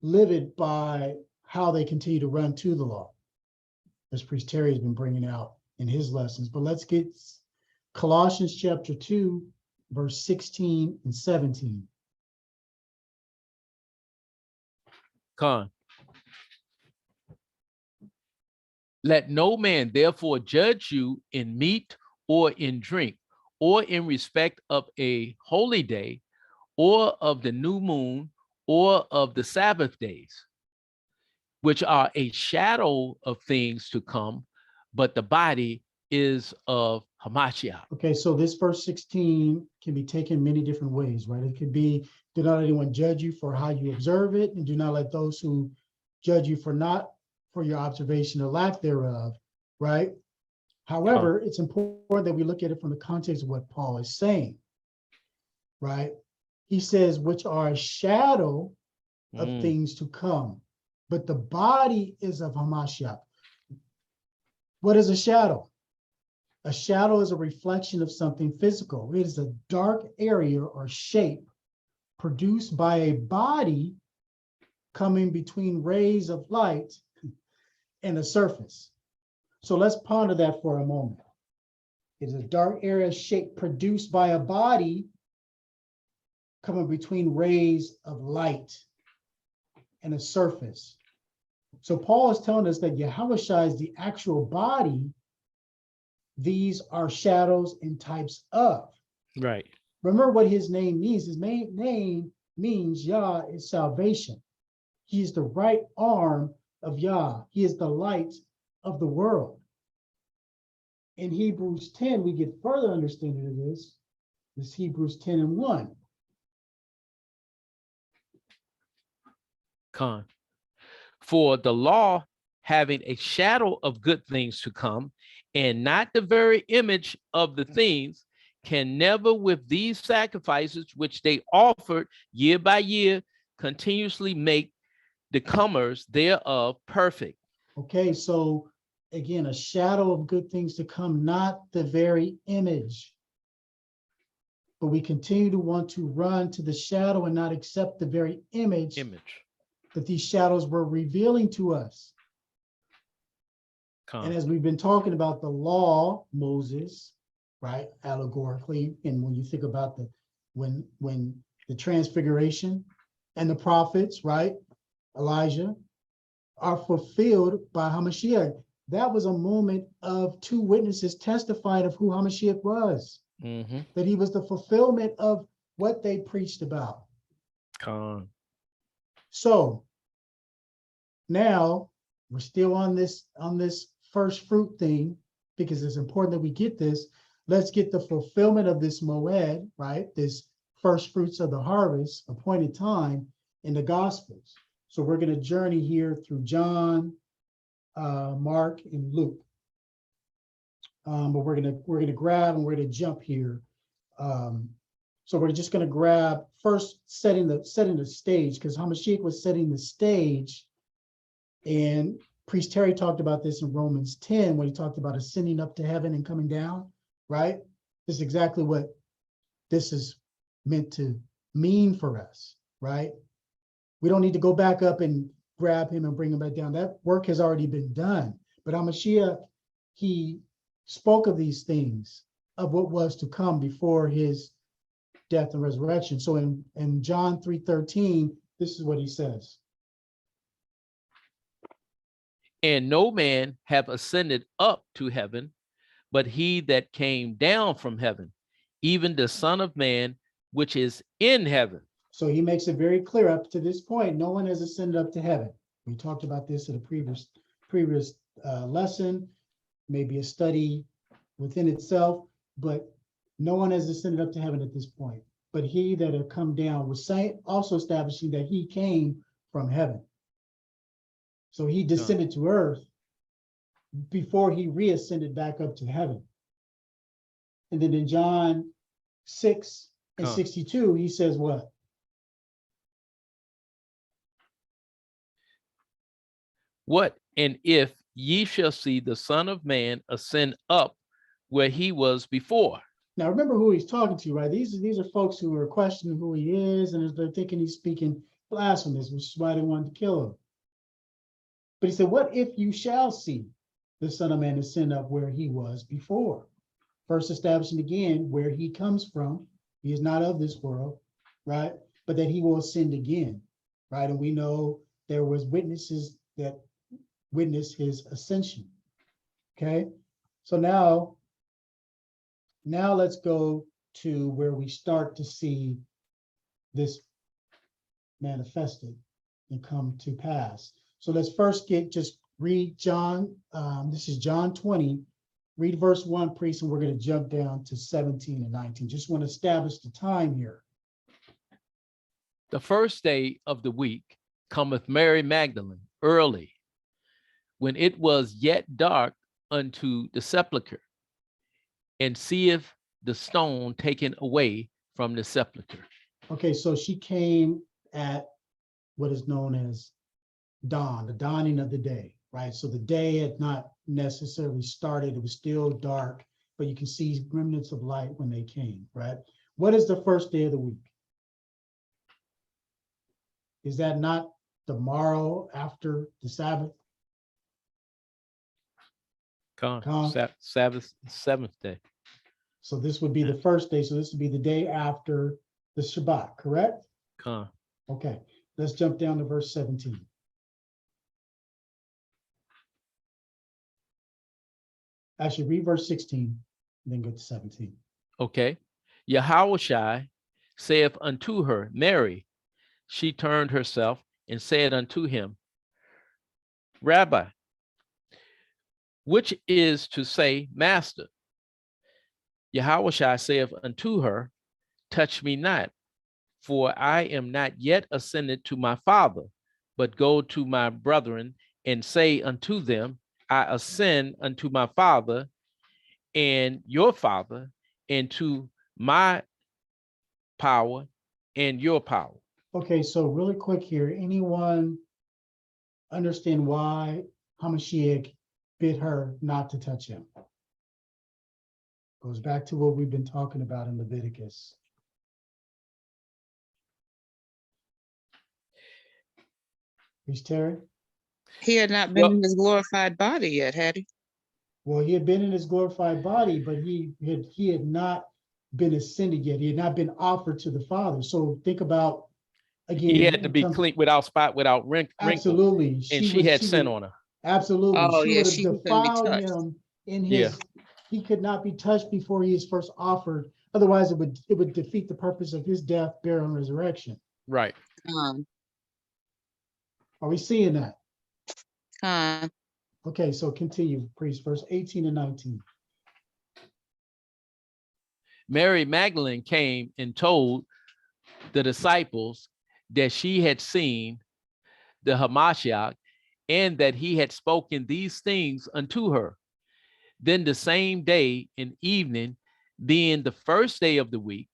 live it by how they continue to run to the law, as Priest Terry has been bringing out in his lessons. But let's get Colossians chapter 2, verse 16 and 17. Con. Let no man therefore judge you in meat or in drink, or in respect of a holy day, or of the new moon, or of the Sabbath days, which are a shadow of things to come, but the body is of Hamashiach. Okay, so this verse 16 can be taken many different ways, right? It could be, do not let anyone judge you for how you observe it, and do not let those who judge you for your observation or lack thereof, right? However, it's important that we look at it from the context of what Paul is saying, right? He says, which are a shadow of things to come, but the body is of Hamashiach. What is a shadow? A shadow is a reflection of something physical. It is a dark area or shape produced by a body coming between rays of light and a surface. So let's ponder that for a moment. It is a dark area shape produced by a body coming between rays of light and a surface. So Paul is telling us that Yahushua is the actual body. These are shadows and types of. Right. Remember what his name means. His main name means Yah is salvation. He is the right arm of Yah. He is the light of the world. In Hebrews 10, we get further understanding of this. This Hebrews 10 and 1. Con. For the law, having a shadow of good things to come, and not the very image of the things, can never with these sacrifices which they offered year by year continuously make the comers thereof perfect. Okay, so again, a shadow of good things to come, not the very image. But we continue to want to run to the shadow and not accept the very image that these shadows were revealing to us. And as we've been talking about the law, Moses, right, allegorically, and when you think about when the transfiguration and the prophets, right, Elijah, are fulfilled by Hamashiach. That was a moment of two witnesses testifying of who Hamashiach was, Mm-hmm. that he was the fulfillment of what they preached about. Con. So now we're still on this first fruit thing, because it's important that we get this. Let's get the fulfillment of this moed, right? This first fruits of the harvest, appointed time in the Gospels. So we're going to journey here through John, Mark, and Luke. But we're gonna grab and we're gonna jump here. So we're just gonna grab first setting the stage, because Hamashiach was setting the stage, and Priest Terry talked about this in Romans 10 when he talked about ascending up to heaven and coming down, right? This is exactly what this is meant to mean for us, right? We don't need to go back up and grab him and bring him back down. That work has already been done. But Hamashiach, he spoke of these things, of what was to come before his death and resurrection. So in John 3:13, this is what he says. And no man have ascended up to heaven, but he that came down from heaven, even the Son of Man, which is in heaven. So he makes it very clear up to this point, no one has ascended up to heaven. We talked about this in a previous lesson, maybe a study within itself, but no one has ascended up to heaven at this point. But he that had come down was saying, also establishing that he came from heaven. So he descended to earth before he reascended back up to heaven. And then in John 6 and 62, he says what? What and if ye shall see the Son of Man ascend up where he was before? Now remember who he's talking to, right? These are folks who are questioning who he is, and they're thinking he's speaking blasphemous, which is why they wanted to kill him. But he said, what if you shall see the Son of Man ascend up where he was before? First establishing again where he comes from. He is not of this world, right? But that he will ascend again, right? And we know there was witnesses that witnessed his ascension, okay? So now let's go to where we start to see this manifested and come to pass. So let's first just read John. This is John 20. Read verse 1, priest, and we're going to jump down to 17 and 19. Just want to establish the time here. The first day of the week cometh Mary Magdalene early, when it was yet dark, unto the sepulchre, and seeth the stone taken away from the sepulchre. Okay, so she came at what is known as dawn, the dawning of the day, right? So the day had not necessarily started. It was still dark, but you can see remnants of light when they came, right? What is the first day of the week? Is that not the morrow after the Sabbath? Sabbath, seventh day. So this would be the first day. So this would be the day after the Shabbat, correct? Okay, let's jump down to verse 17. Actually, read verse 16, and then go to 17. Okay. Yahushua saith unto her, Mary. She turned herself and said unto him, Rabbi, which is to say, Master. Yahushua saith unto her, touch me not, for I am not yet ascended to my Father, but go to my brethren and say unto them, I ascend unto my Father and your Father, and to my power and your power. Okay, so really quick here, anyone understand why Hamashiach bid her not to touch him? Goes back to what we've been talking about in Leviticus. Priest Terry? He had not been in his glorified body yet, had he? Well, he had been in his glorified body, but he had not been ascended yet. He had not been offered to the Father. So think about again, He had to in be terms, clean, without spot, without wrinkle, absolutely, and she had she sin would, on her. absolutely, Oh, she yeah, would have she couldn't be defiled touched. him in Yeah. his, he could not be touched before he is first offered. Otherwise, it would defeat the purpose of his death, burial, and resurrection. Right. Are we seeing that? Con, Okay, so continue, priest, verse 18 and 19. Mary Magdalene came and told the disciples that she had seen the Hamashiach and that he had spoken these things unto her. Then the same day in evening, being the first day of the week,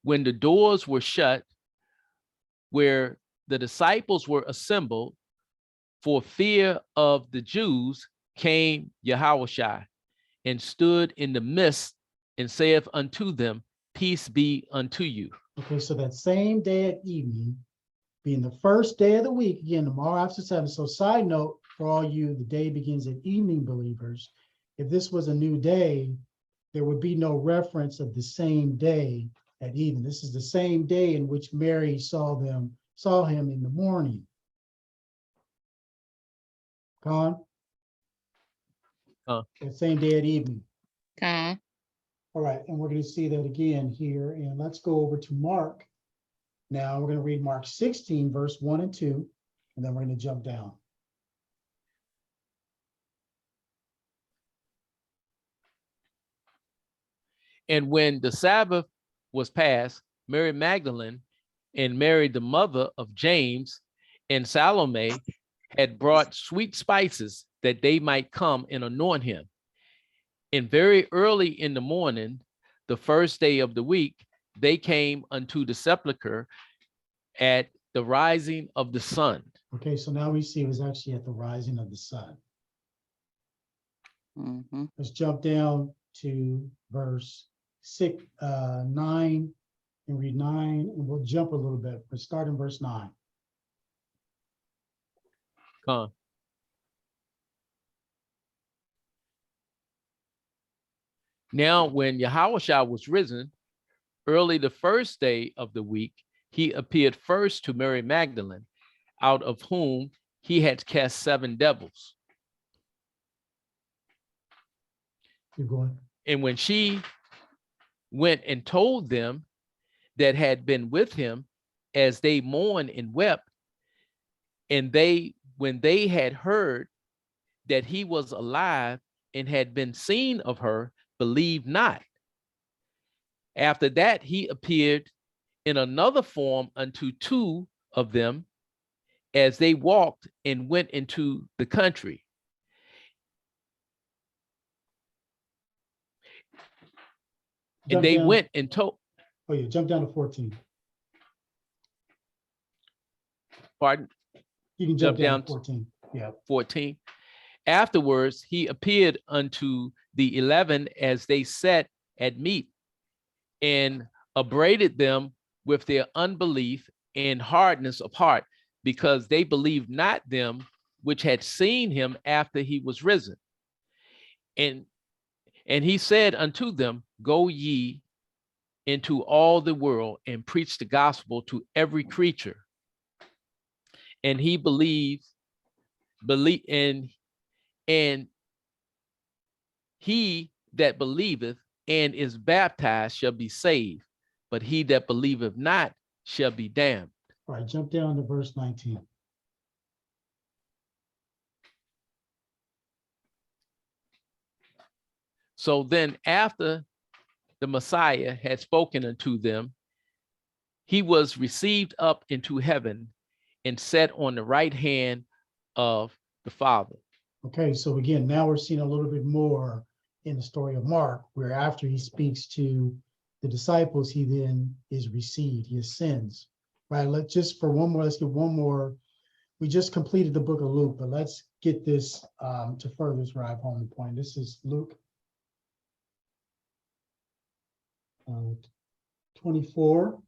when the doors were shut, where the disciples were assembled for fear of the Jews, came Yahushua and stood in the midst and saith unto them, peace be unto you. Okay, so that same day at evening, being the first day of the week, again, tomorrow after 7. So side note for all you, the day begins at evening believers. If this was a new day, there would be no reference of the same day at evening. This is the same day in which Mary saw him in the morning. Con? The same day at evening. con, All right, and we're going to see that again here. And let's go over to Mark. Now we're going to read Mark 16, verse 1 and 2, and then we're going to jump down. And when the Sabbath was past, Mary Magdalene and Mary, the mother of James, and Salome had brought sweet spices that they might come and anoint him. And very early in the morning, the first day of the week, they came unto the sepulchre at the rising of the sun. Okay, so now we see it was actually at the rising of the sun. Let's jump down to verse 9 and read 9, and we'll jump a little bit, but start in verse 9. Come. Now, when Yahushua was risen, early the first day of the week, he appeared first to Mary Magdalene, out of whom he had cast 7 devils. Keep going. And when she went and told them that had been with him, as they mourned and wept, and when they had heard that he was alive and had been seen of her, believed not. After that, he appeared in another form unto 2 of them as they walked and went into the country. And they went and told. Oh yeah, jump down to 14. Pardon? You can jump down to 14. Yeah. 14. Afterwards, he appeared unto the 11 as they sat at meat, and upbraided them with their unbelief and hardness of heart, because they believed not them which had seen him after he was risen. And he said unto them, go ye into all the world and preach the gospel to every creature. And he and he that believeth and is baptized shall be saved, but he that believeth not shall be damned. All right, jump down to verse 19. So then after the Messiah had spoken unto them, he was received up into heaven and set on the right hand of the Father. Okay, so again, now we're seeing a little bit more in the story of Mark, where after he speaks to the disciples, he then is received, he ascends. Right, let's get one more. We just completed the book of Luke, but let's get this to further drive home the point. This is Luke 24.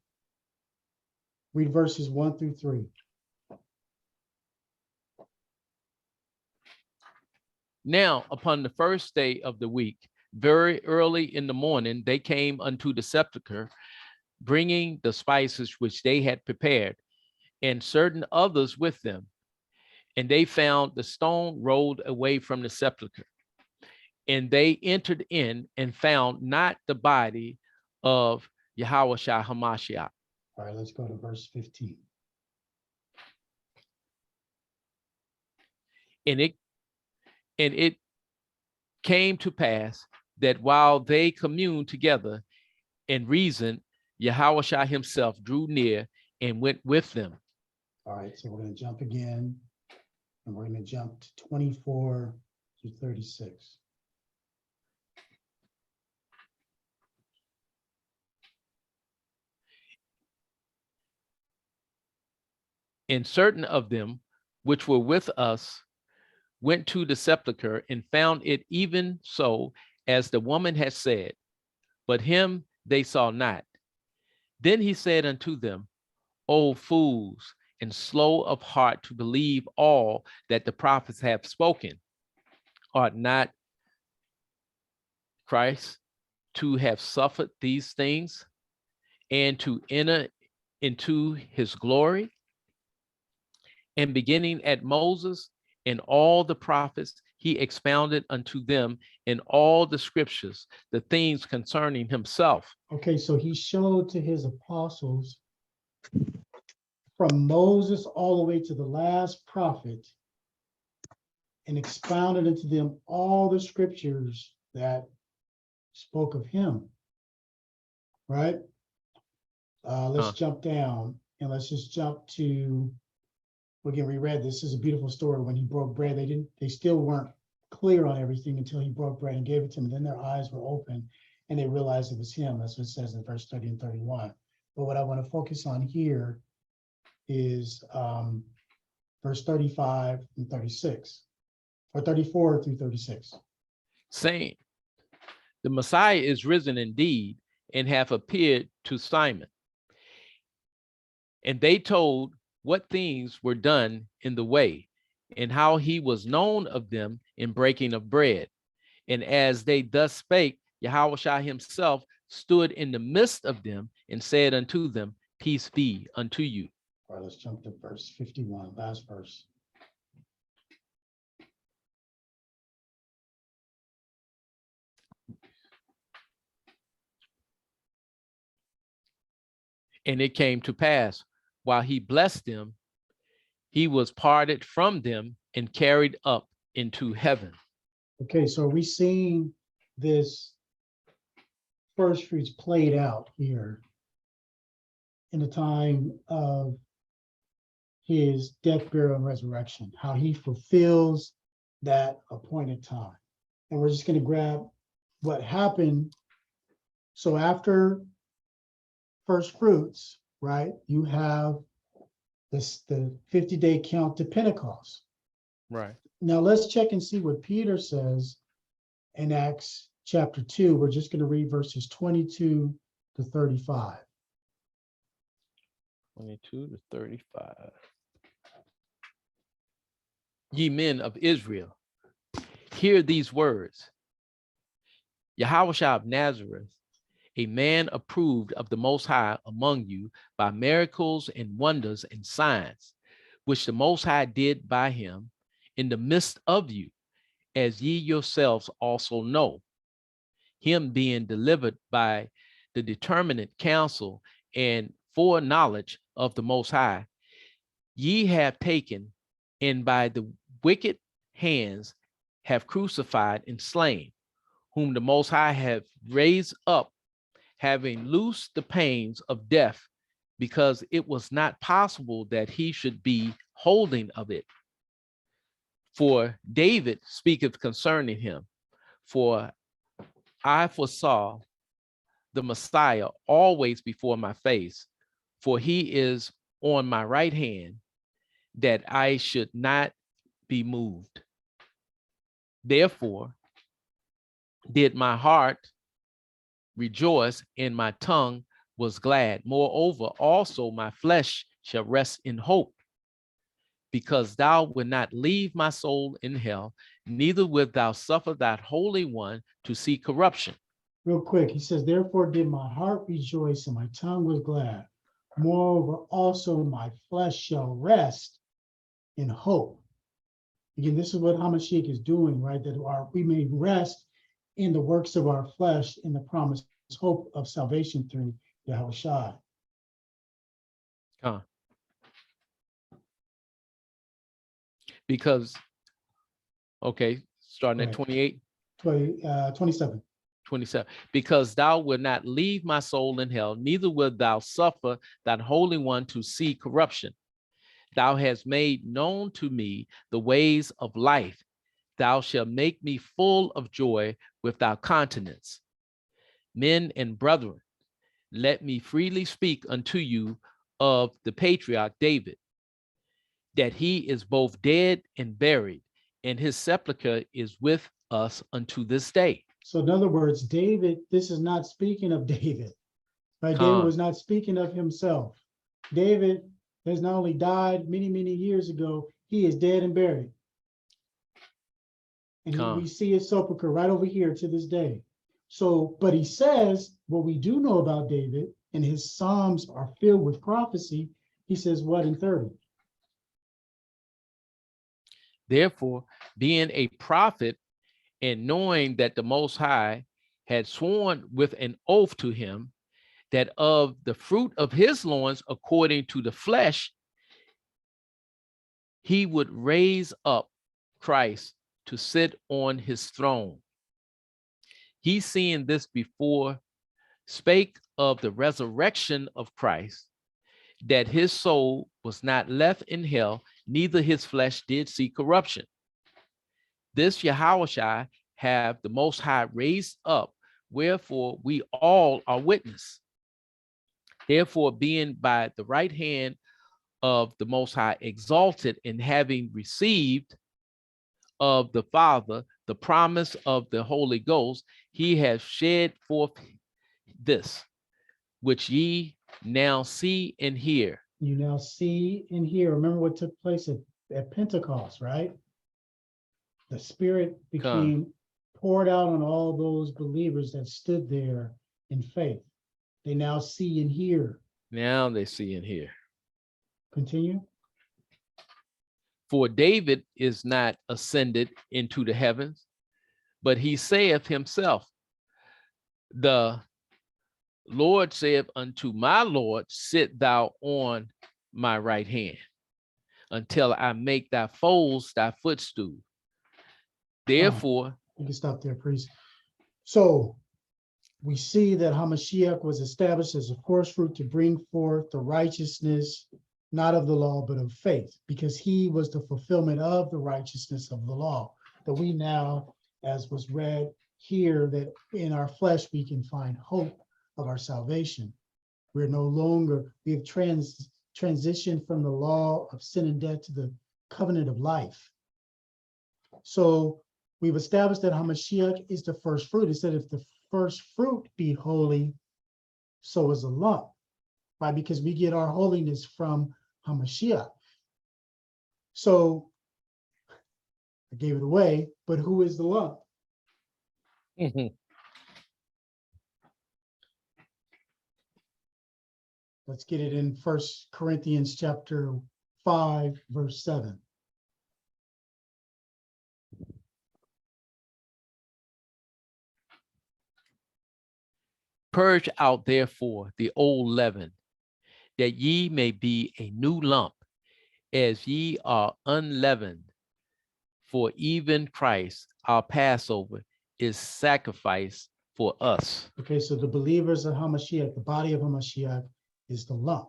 Read verses 1 through 3. Now, upon the first day of the week, very early in the morning, they came unto the sepulchre, bringing the spices which they had prepared. and certain others with them. And they found the stone rolled away from the sepulchre. And they entered in and found not the body of Yahushua HaMashiach. All right, let's go to verse 15. And it came to pass that while they communed together and reasoned, Yahushua himself drew near and went with them. All right, so we're going to jump again, and we're going to jump to 24 to 36. And certain of them which were with us went to the sepulchre and found it even so as the woman had said, but him they saw not. Then he said unto them, O fools, and slow of heart to believe all that the prophets have spoken. Ought not Christ to have suffered these things and to enter into his glory? And beginning at Moses and all the prophets, he expounded unto them in all the scriptures the things concerning himself. Okay, so he showed to his apostles from Moses all the way to the last prophet and expounded unto them all the scriptures that spoke of him. Right? Let's jump down and let's just jump to, again, we read this is a beautiful story. When he broke bread, they still weren't clear on everything until he broke bread and gave it to them. And then their eyes were open and they realized it was him. That's what it says in verse 30 and 31. But what I want to focus on here is verse 35 and 36, or 34 through 36. Saying, the Messiah is risen indeed and hath appeared to Simon. And they told what things were done in the way, and how he was known of them in breaking of bread. And as they thus spake, Yahushua himself stood in the midst of them and said unto them, Peace be unto you. All right, let's jump to verse 51, last verse. And it came to pass, while he blessed them, he was parted from them and carried up into heaven. Okay, so are we seeing this first fruits played out here in the time of his death, burial, and resurrection, how he fulfills that appointed time? And we're just going to grab what happened. So after first fruits, right, you have this, the 50-day count to Pentecost. Right. Now let's check and see what Peter says in Acts chapter 2. We're just going to read verses 22 to 35. 22 to 35. Ye men of Israel, hear these words. Yahushua of Nazareth, a man approved of the Most High among you by miracles and wonders and signs, which the Most High did by him in the midst of you, as ye yourselves also know, him being delivered by the determinate counsel and foreknowledge of the Most High, ye have taken, and by the wicked hands have crucified and slain, whom the Most High have raised up, having loosed the pains of death, because it was not possible that he should be holding of it. For David speaketh concerning him, for I foresaw the Messiah always before my face, for he is on my right hand, that I should not be moved. Therefore did my heart rejoice, and my tongue was glad. Moreover, also my flesh shall rest in hope, because thou wilt not leave my soul in hell, neither wilt thou suffer that Holy One to see corruption. Real quick, he says, therefore did my heart rejoice and my tongue was glad. Moreover, also my flesh shall rest in hope. Again, this is what Hamashiach is doing, right? That we may rest in the works of our flesh in the promised hope of salvation through Yahushua. Because, okay, starting at Right. 28. 27. 27. Because thou wilt not leave my soul in hell, neither wilt thou suffer that Holy One to see corruption. Thou hast made known to me the ways of life. Thou shalt make me full of joy with thy countenance. Men and brethren, let me freely speak unto you of the patriarch David, that he is both dead and buried, and his sepulchre is with us unto this day. So in other words, David, this is not speaking of David, right? David was not speaking of himself. David has not only died many, many years ago, he is dead and buried. And we see his sepulcher right over here to this day. So, but he says, what we do know about David, and his Psalms are filled with prophecy, he says what in 30? Therefore, being a prophet and knowing that the Most High had sworn with an oath to him that of the fruit of his loins, according to the flesh, he would raise up Christ to sit on his throne. He, seeing this before, spake of the resurrection of Christ, that his soul was not left in hell, neither his flesh did see corruption. This Yahushua have the Most High raised up, wherefore we all are witness. Therefore, being by the right hand of the Most High exalted, and having received of the Father the promise of the Holy Ghost, he has shed forth this, which ye now see and hear. You now see and hear. Remember what took place at Pentecost, right? The Spirit became poured out on all those believers that stood there in faith. They now see and hear. Now they see and hear. Continue. For David is not ascended into the heavens, but he saith himself, the Lord saith unto my Lord, sit thou on my right hand, until I make thy foes thy footstool. Therefore, you can stop there, priest. So we see that Hamashiach was established as a first fruit to bring forth the righteousness, not of the law, but of faith, because he was the fulfillment of the righteousness of the law, that we now, as was read here, that in our flesh we can find hope of our salvation. We're no longer, we have transitioned from the law of sin and death to the covenant of life. So we've established that Hamashiach is the first fruit. It said if the first fruit be holy, so is a lump, right? Because we get our holiness from Hamashiach. So I gave it away, but who is the lump? Let's get it in 1 Corinthians chapter 5, verse 7. purge out therefore the old leaven, that ye may be a new lump, as ye are unleavened. For even Christ, our Passover, is sacrificed for us. Okay, so the believers of Hamashiach, the body of Hamashiach, is the lump.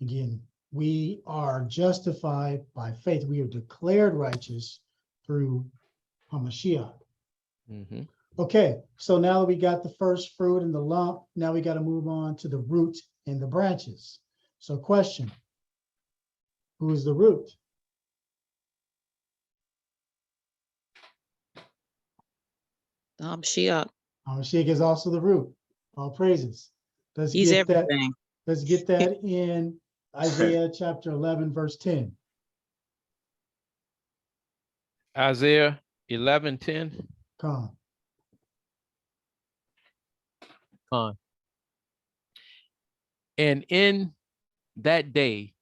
Again, we are justified by faith. We are declared righteous through Hamashiach. Okay, so now that we got the first fruit and the lump, now we got to move on to the root and the branches. So question, who is the root? Hamashiach. Hamashiach is also the root. All praises. Let's He's get that. everything. Let's get that in Isaiah chapter 11, verse 10. Isaiah 11:10. Come. And in that day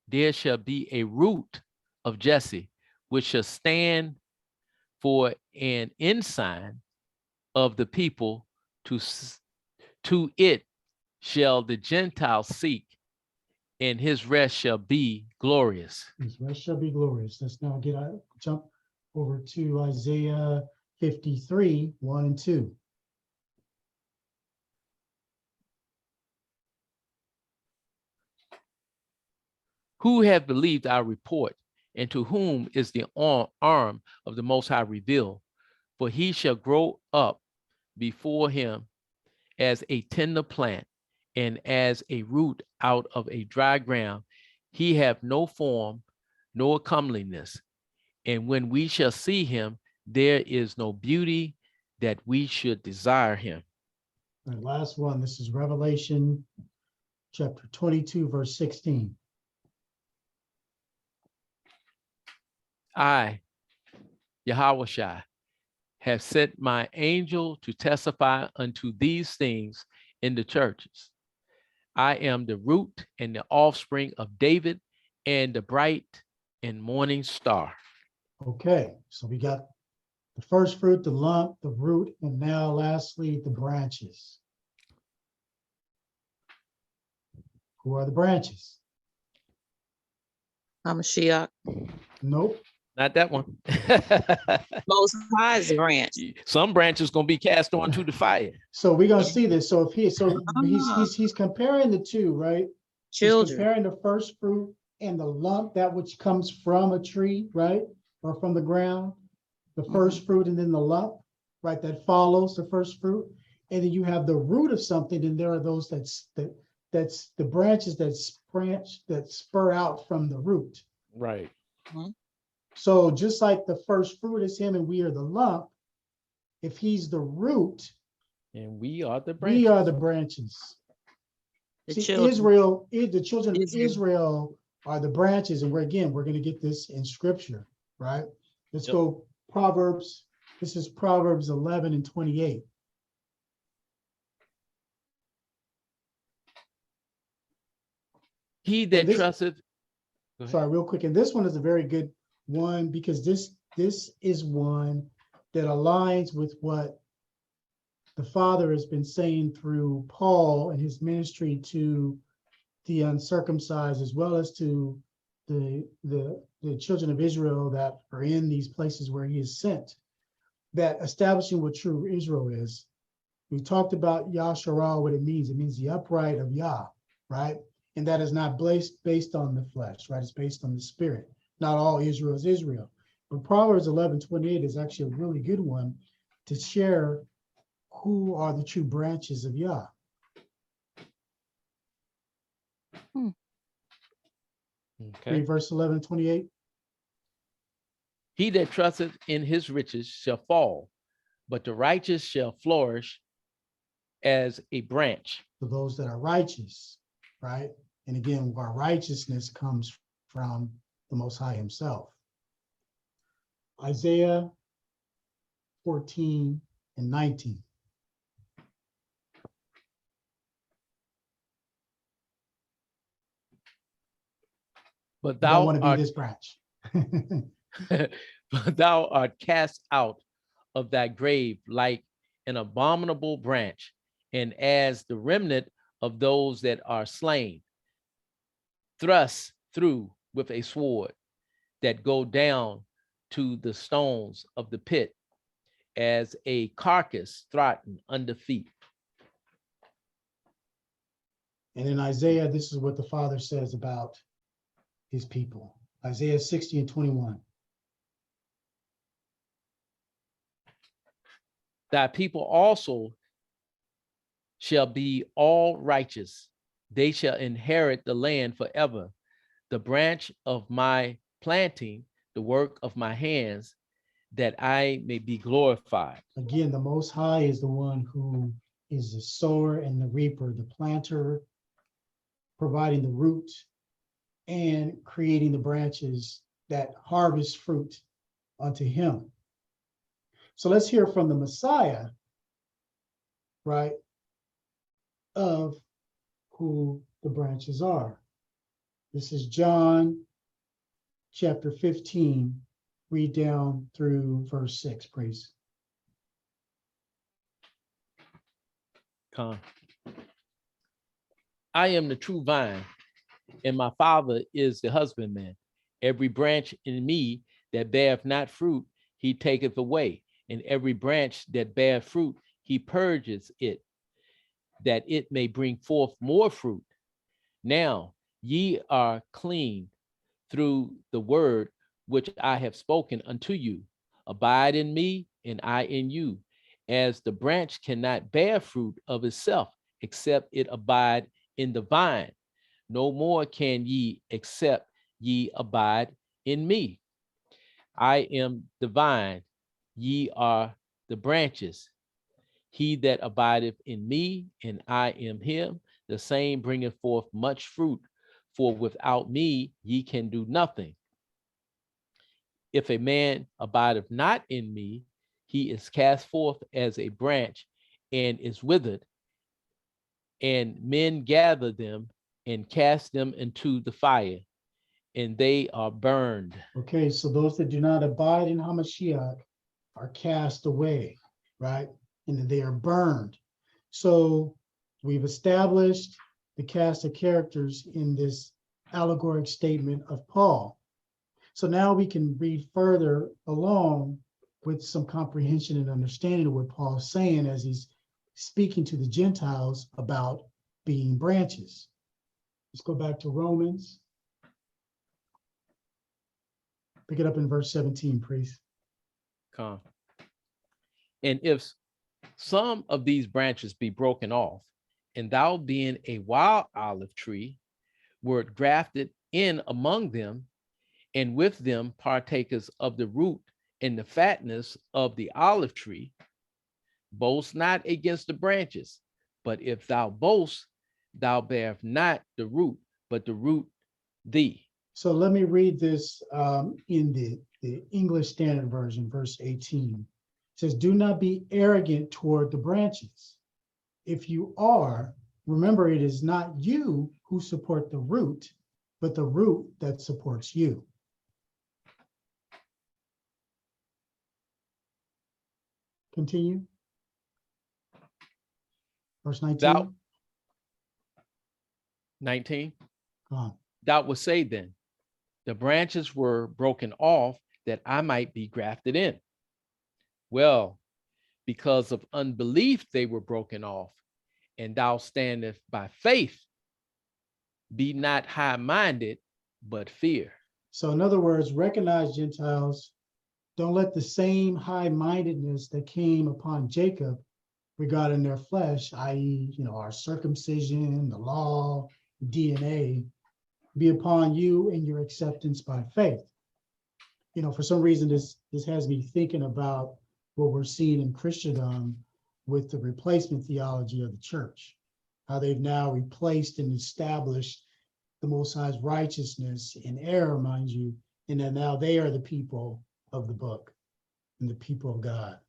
there shall be a root of Jesse, which shall stand for an ensign of the people. To it shall the Gentiles seek, and his rest shall be glorious. His rest shall be glorious. Let's now jump over to Isaiah 53, 1 and 2. Who have believed our report, and to whom is the arm of the Most High revealed? For he shall grow up before him as a tender plant, and as a root out of a dry ground. He have no form, nor comeliness. And when we shall see him, there is no beauty that we should desire him. And last one, this is Revelation chapter 22, verse 16. I, Yahushua, have sent my angel to testify unto these things in the churches. I am the root and the offspring of David, and the bright and morning star. Okay, so we got the first fruit, the lump, the root, and now lastly, the branches. Who are the branches? Hamashiach, Nope. Not that one. Most High's branch. Some branches gonna be cast onto the fire. So we're gonna see this. So if Ah. he's comparing the two, right? He's Children. comparing the first fruit and the lump, that which comes from a tree, right? Or from the ground, the first fruit and then the lump, right? That follows the first fruit. And then you have the root of something, and there are those that's the branches that spur out from the root. Right. So just like the first fruit is him and we are the lump, if he's the root, And we are the branches. we are the branches. The See, children. the children of Israel. Israel are the branches, and we're going to get this in scripture, right? Let's go Proverbs. This is Proverbs 11 and 28. He that this- trusteth. Go ahead. Sorry, real quick. And this one is a very good one because this is one that aligns with what the Father has been saying through Paul and his ministry to the uncircumcised, as well as to the children of Israel that are in these places where he is sent, that establishing what true Israel is. We talked about Yasharal, what it means. It means the upright of Yah, right? And that is not based on the flesh, right? It's based on the spirit. Not all Israel is Israel. But Proverbs 11:28 is actually a really good one to share who are the true branches of Yah. Okay. Read verse 11:28. He that trusteth in his riches shall fall, but the righteous shall flourish as a branch. For those that are righteous, right? And again, our righteousness comes from the Most High himself. Isaiah 14 and 19. But I thou want to be art this branch. but thou art cast out of thy grave like an abominable branch, and as the remnant of those that are slain, thrust through with a sword, that go down to the stones of the pit, as a carcass trodden under feet. And in Isaiah, this is what the Father says about his people. Isaiah 60 and 21. Thy people also shall be all righteous. They shall inherit the land forever. The branch of my planting, the work of my hands, that I may be glorified. Again, the Most High is the one who is the sower and the reaper, the planter, providing the root and creating the branches that harvest fruit unto him. So let's hear from the Messiah, right, of who the branches are. This is John chapter 15. Read down through verse 6, please. Come. I am the true vine, and my Father is the husbandman. Every branch in me that beareth not fruit, he taketh away, and every branch that beareth fruit, he purges it, that it may bring forth more fruit. Now ye are clean through the word which I have spoken unto you. Abide in me, and I in you, as the branch cannot bear fruit of itself, except it abide in the vine. No more can ye, except ye abide in me. I am the vine, ye are the branches. He that abideth in me, and I in him, the same bringeth forth much fruit, for without me ye can do nothing. If a man abideth not in me, he is cast forth as a branch and is withered, and men gather them and cast them into the fire, and they are burned. Okay, so those that do not abide in Hamashiach are cast away, right? And they are burned. So we've established the cast of characters in this allegoric statement of Paul. So now we can read further along with some comprehension and understanding of what Paul is saying as he's speaking to the Gentiles about being branches. Let's go back to Romans. Pick it up in verse 17, please. Come. And if some of these branches be broken off, and thou being a wild olive tree, wert grafted in among them, and with them partakers of the root and the fatness of the olive tree, boast not against the branches. But if thou boast, thou bearest not the root, but the root thee. So let me read this in the English Standard Version, verse 18. It says, do not be arrogant toward the branches. If you are, remember it is not you who support the root, but the root that supports you. Continue. Verse 19. Thou, 19. Go on. Thou would say then, the branches were broken off that I might be grafted in. Well, because of unbelief they were broken off, and thou standest by faith. Be not high-minded, but fear. So in other words, recognize, Gentiles, don't let the same high-mindedness that came upon Jacob regarding their flesh, i.e., our circumcision, the law, DNA, be upon you and your acceptance by faith. For some reason, this has me thinking about what we're seeing in Christendom with the replacement theology of the church, how they've now replaced and established the Most High's righteousness in error, mind you, and that now they are the people of the book and the people of God.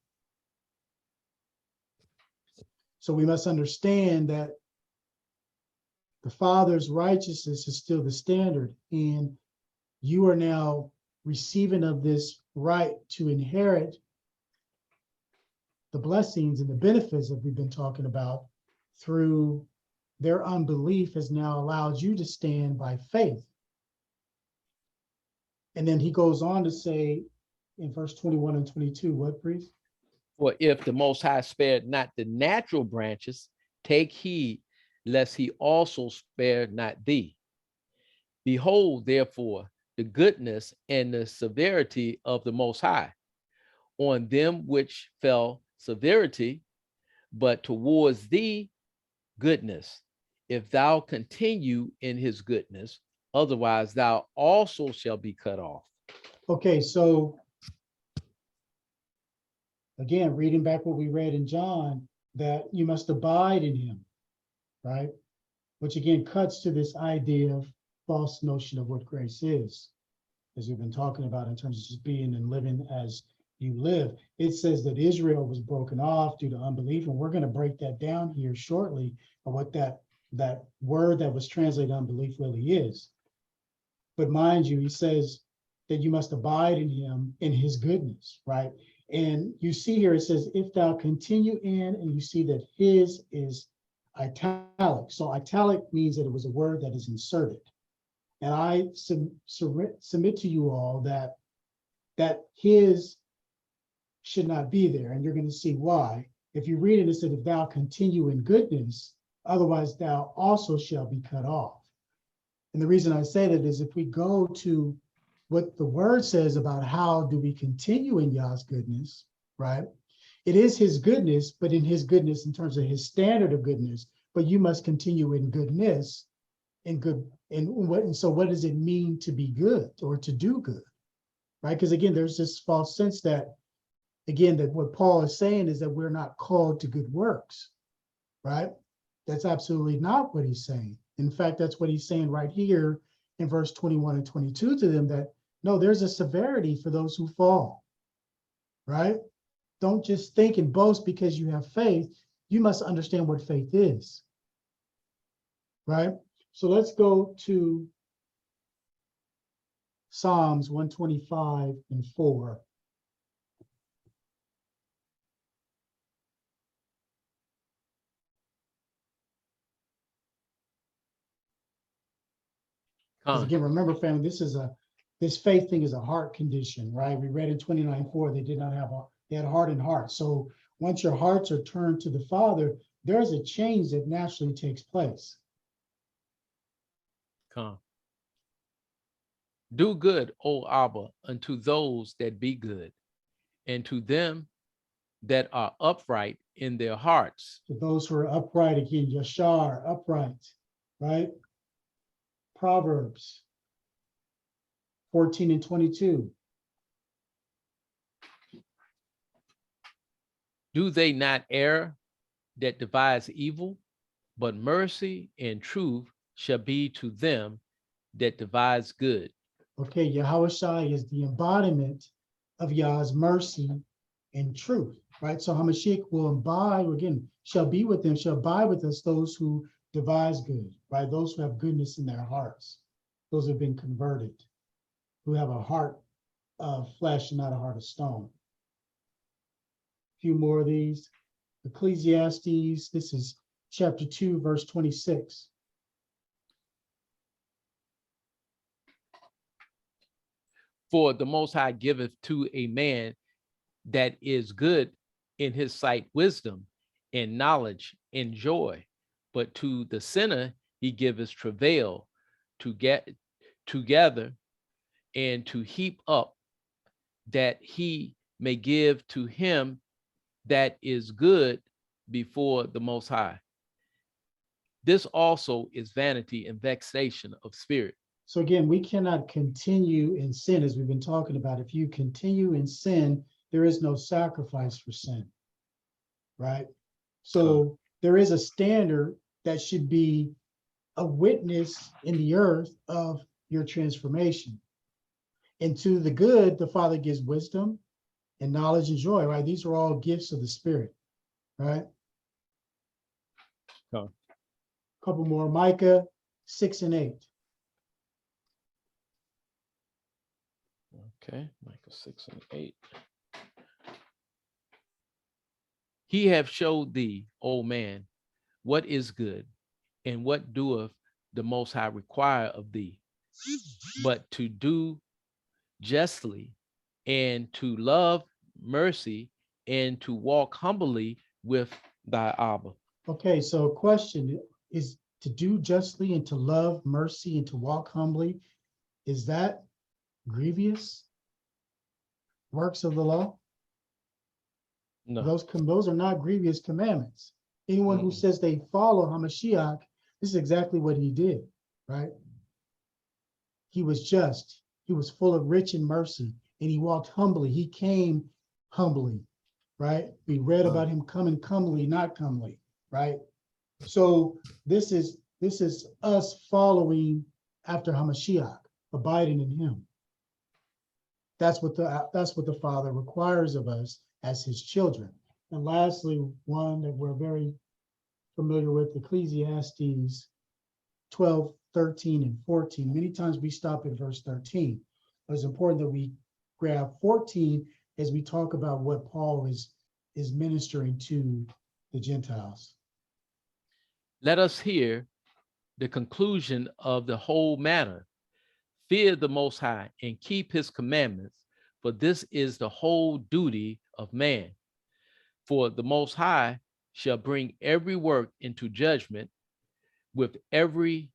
So we must understand that the Father's righteousness is still the standard, and you are now receiving of this right to inherit the blessings and the benefits that we've been talking about through their unbelief has now allowed you to stand by faith. And then he goes on to say in verse 21 and 22, what, priest? For if the Most High spared not the natural branches, take heed lest he also spare not thee. Behold, therefore, the goodness and the severity of the Most High. On them which fell severity, but towards thee goodness, if thou continue in his goodness, otherwise thou also shall be cut off. Okay, so again, reading back what we read in John, that you must abide in him, right? Which again cuts to this idea of false notion of what grace is, as we've been talking about in terms of just being and living as you live. It says that Israel was broken off due to unbelief, and we're going to break that down here shortly of what that word that was translated unbelief really is. But mind you, he says that you must abide in him in his goodness, right? And you see here, it says, if thou continue in, and you see that his is italic. So italic means that it was a word that is inserted. And I submit to you all that his should not be there. And you're going to see why. If you read it, it said, if thou continue in goodness, otherwise thou also shall be cut off. And the reason I say that is if we go to what the word says about how do we continue in Yah's goodness, right? It is his goodness, but in his goodness in terms of his standard of goodness, but you must continue in goodness and good. And so what does it mean to be good or to do good, right? Because again, there's this false sense that, again, that what Paul is saying is that we're not called to good works, right? That's absolutely not what he's saying. In fact, that's what he's saying right here in verse 21 and 22 to them, that no, there's a severity for those who fall, right? Don't just think and boast because you have faith. You must understand what faith is, right? So let's go to Psalms 125 and 4. Because again, remember, family, this faith thing is a heart condition, right? We read in 29:4, they had a hardened heart. So once your hearts are turned to the Father, there's a change that naturally takes place. Come. Do good, O Abba, unto those that be good, and to them that are upright in their hearts. To those who are upright, again, Yashar, upright, right? Proverbs 14 and 22. Do they not err that devise evil? But mercy and truth shall be to them that devise good. Okay, Yahweh Shai is the embodiment of Yah's mercy and truth, right? So Hamashiach will abide, again, shall be with them, shall abide with us, those who devise good, right? Those who have goodness in their hearts, those who have been converted, who have a heart of flesh and not a heart of stone. A few more of these. Ecclesiastes, this is chapter 2, verse 26. For the Most High giveth to a man that is good in his sight wisdom and knowledge and joy, but to the sinner he giveth travail to get together and to heap up, that he may give to him that is good before the Most High. This also is vanity and vexation of spirit. So again, we cannot continue in sin, as we've been talking about. If you continue in sin, there is no sacrifice for sin, right? So there is a standard that should be a witness in the earth of your transformation. And to the good, the Father gives wisdom and knowledge and joy, right? These are all gifts of the Spirit, right? Oh. Couple more, Micah 6 and 8. Okay, Micah 6 and 8. He have showed thee, O man, what is good, and what doeth the Most High require of thee, but to do justly, and to love mercy, and to walk humbly with thy Abba. Okay, so question is, to do justly and to love mercy and to walk humbly, is that grievous works of the law? No. Those are not grievous commandments. Anyone who says they follow Hamashiach, this is exactly what he did, right? He was just, he was full of rich in mercy, and he walked humbly. He came humbly, right? We read about him coming comely, not comely, right? So this is us following after Hamashiach, abiding in him. That's what the Father requires of us as his children. And lastly, one that we're very familiar with, Ecclesiastes 12, 13, and 14. Many times we stop at verse 13. But it's important that we grab 14 as we talk about what Paul is ministering to the Gentiles. Let us hear the conclusion of the whole matter. Fear the Most High and keep his commandments, for this is the whole duty of man. For the Most High shall bring every work into judgment with every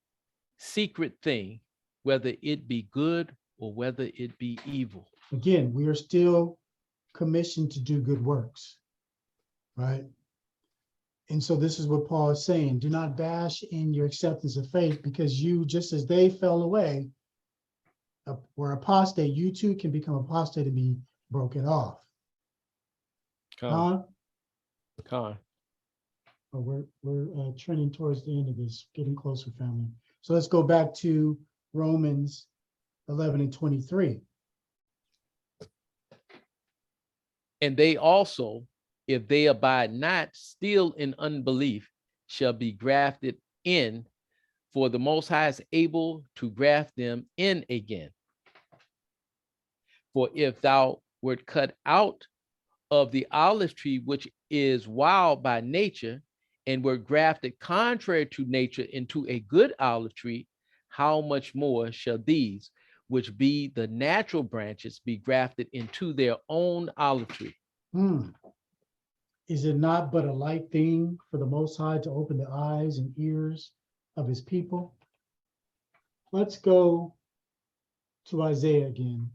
secret thing, whether it be good or whether it be evil. Again, we are still commissioned to do good works, right? And so this is what Paul is saying. Do not bash in your acceptance of faith, because you, just as they fell away, were apostate, you too can become apostate and be broken off. Con. But we're trending towards the end of this, getting closer, family. So let's go back to Romans 11 and 23. And they also, if they abide not still in unbelief, shall be grafted in, for the Most High is able to graft them in again. For if thou wert cut out of the olive tree, which is wild by nature, and were grafted contrary to nature into a good olive tree, how much more shall these, which be the natural branches, be grafted into their own olive tree? Is it not but a light thing for the Most High to open the eyes and ears of his people? Let's go to Isaiah again.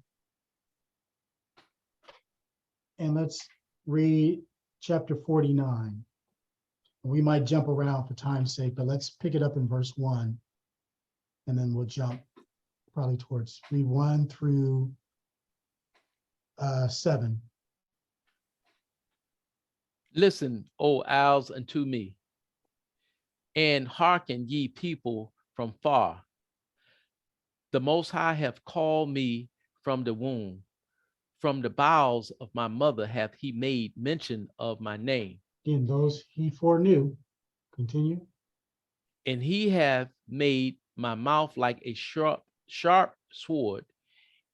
And let's read chapter 49. We might jump around for time's sake, but let's pick it up in verse 1. And then we'll jump probably towards read 1 through 7. Listen, O owls, unto me, and hearken, ye people from far. The Most High hath called me from the womb. From the bowels of my mother hath he made mention of my name. Again, those he foreknew. Continue. And he hath made my mouth like a sharp sword.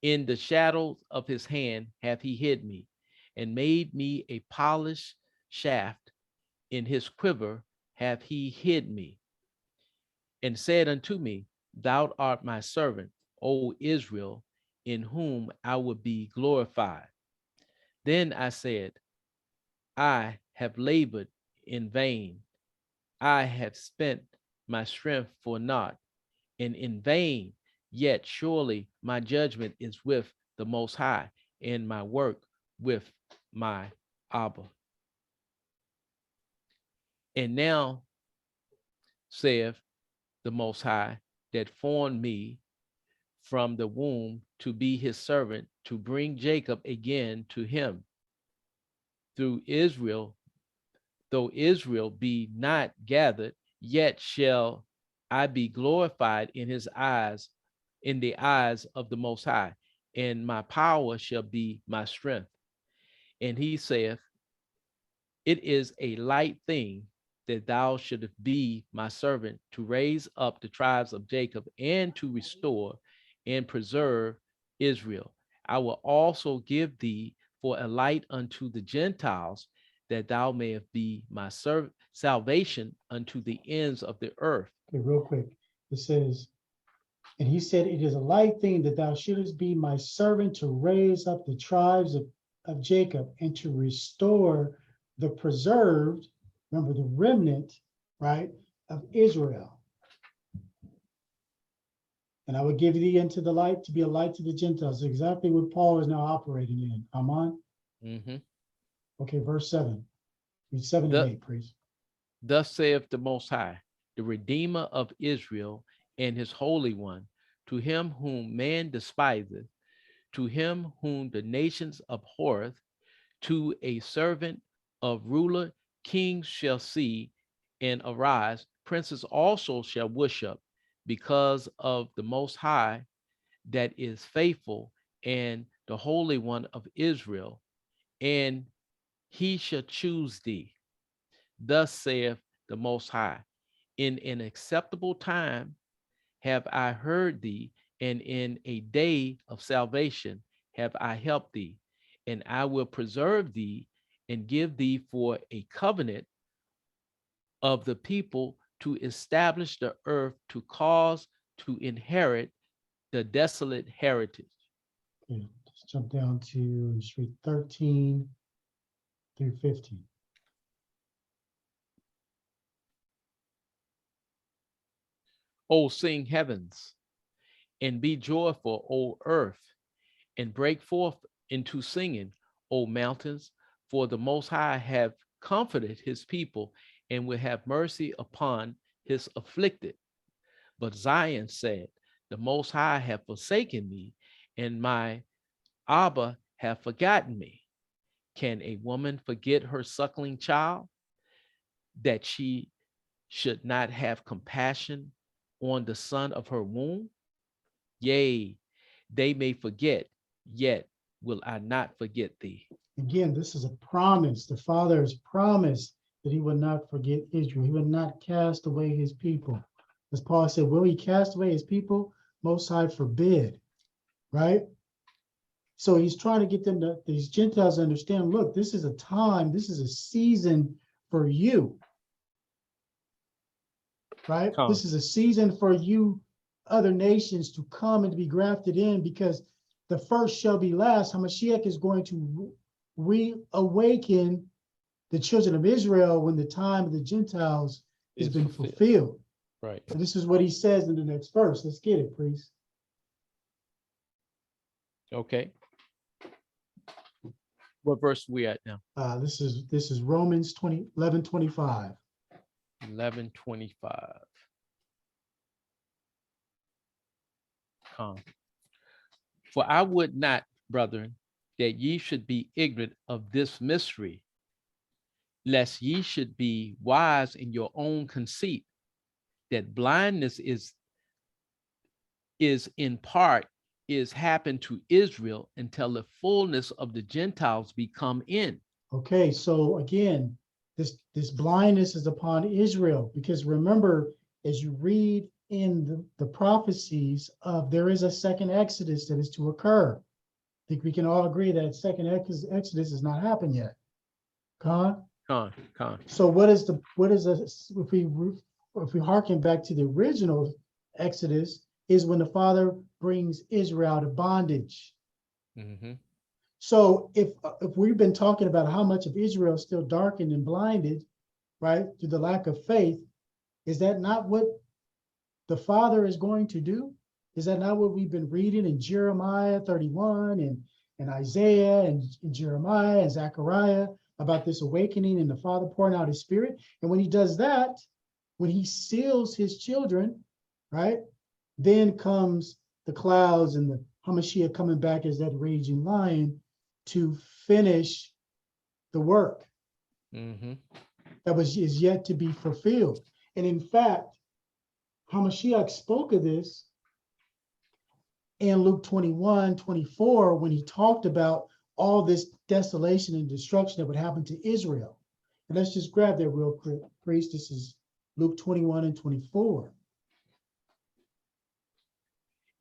In the shadows of his hand hath he hid me, and made me a polished shaft. In his quiver hath he hid me, and said unto me, Thou art my servant, O Israel, in whom I will be glorified. Then I said, I have labored in vain. I have spent my strength for naught, and in vain. Yet surely my judgment is with the Most High, and my work with my Abba. And now saith the Most High, that formed me from the womb to be his servant, to bring Jacob again to him. Through Israel, though Israel be not gathered, yet shall I be glorified in his eyes, in the eyes of the Most High, and my power shall be my strength. And he saith, It is a light thing that thou shouldest be my servant, to raise up the tribes of Jacob, and to restore and preserve Israel. I will also give thee for a light unto the Gentiles, that thou mayest be my salvation unto the ends of the earth. Okay, real quick. It says, and he said, It is a light thing that thou shouldest be my servant, to raise up the tribes of Jacob, and to restore the preserved, remember the remnant, right, of Israel. And I would give thee into the light to be a light to the Gentiles. Exactly what Paul is now operating in. Amen. Okay, verse 7. Read 7 and 8, please. Thus saith the Most High, the Redeemer of Israel, and his Holy One, to him whom man despiseth, to him whom the nations abhorreth, to a servant of ruler, kings shall see and arise, princes also shall worship, because of the Most High that is faithful, and the Holy One of Israel, and he shall choose thee. Thus saith the Most High, in an acceptable time have I heard thee, and in a day of salvation have I helped thee, and I will preserve thee and give thee for a covenant of the people to establish the earth, to cause to inherit the desolate heritage. Okay, let's jump down to just read 13 through 15. O sing heavens, and be joyful, O earth, and break forth into singing, O mountains, for the Most High have comforted his people and will have mercy upon his afflicted. But Zion said, the Most High have forsaken me, and my Abba have forgotten me. Can a woman forget her suckling child, that she should not have compassion on the son of her womb? Yea, they may forget, yet will I not forget thee. Again, this is a promise. The Father has promised that he would not forget Israel. He would not cast away his people. As Paul said, will he cast away his people? Most High forbid, right? So he's trying to get them to, these Gentiles to understand, look, this is a time, this is a season for you, right? Come. This is a season for you other nations to come and to be grafted in, because the first shall be last. HaMashiach is going to reawaken the children of Israel when the time of the Gentiles has Is been fulfilled. fulfilled. Right. And this is what he says in the next verse. Let's get it, priest. Okay. What verse we at now? This is Romans 11:25. 11:25. For I would not, brethren, that ye should be ignorant of this mystery, lest ye should be wise in your own conceit, that blindness is in part is happened to Israel until the fullness of the Gentiles be come in. Okay, so again, this blindness is upon Israel, because remember, as you read in the prophecies of, there is a second Exodus that is to occur. I think we can all agree that second Exodus has not happened yet. Con? Con. So what is if we hearken back to the original Exodus, is when the Father brings Israel out of bondage. Mm-hmm. So if we've been talking about how much of Israel is still darkened and blinded, right, through the lack of faith, is that not what the Father is going to do? Is that not what we've been reading in Jeremiah 31 and Isaiah and Jeremiah and Zechariah about this awakening and the Father pouring out his Spirit? And when he does that, when he seals his children, right, then comes the clouds and the HaMashiach coming back as that raging lion to finish the work Mm-hmm. that is yet to be fulfilled. And in fact, HaMashiach spoke of this in Luke 21:24, when he talked about all this desolation and destruction that would happen to Israel. And let's just grab that real quick, priest. This is Luke 21:24.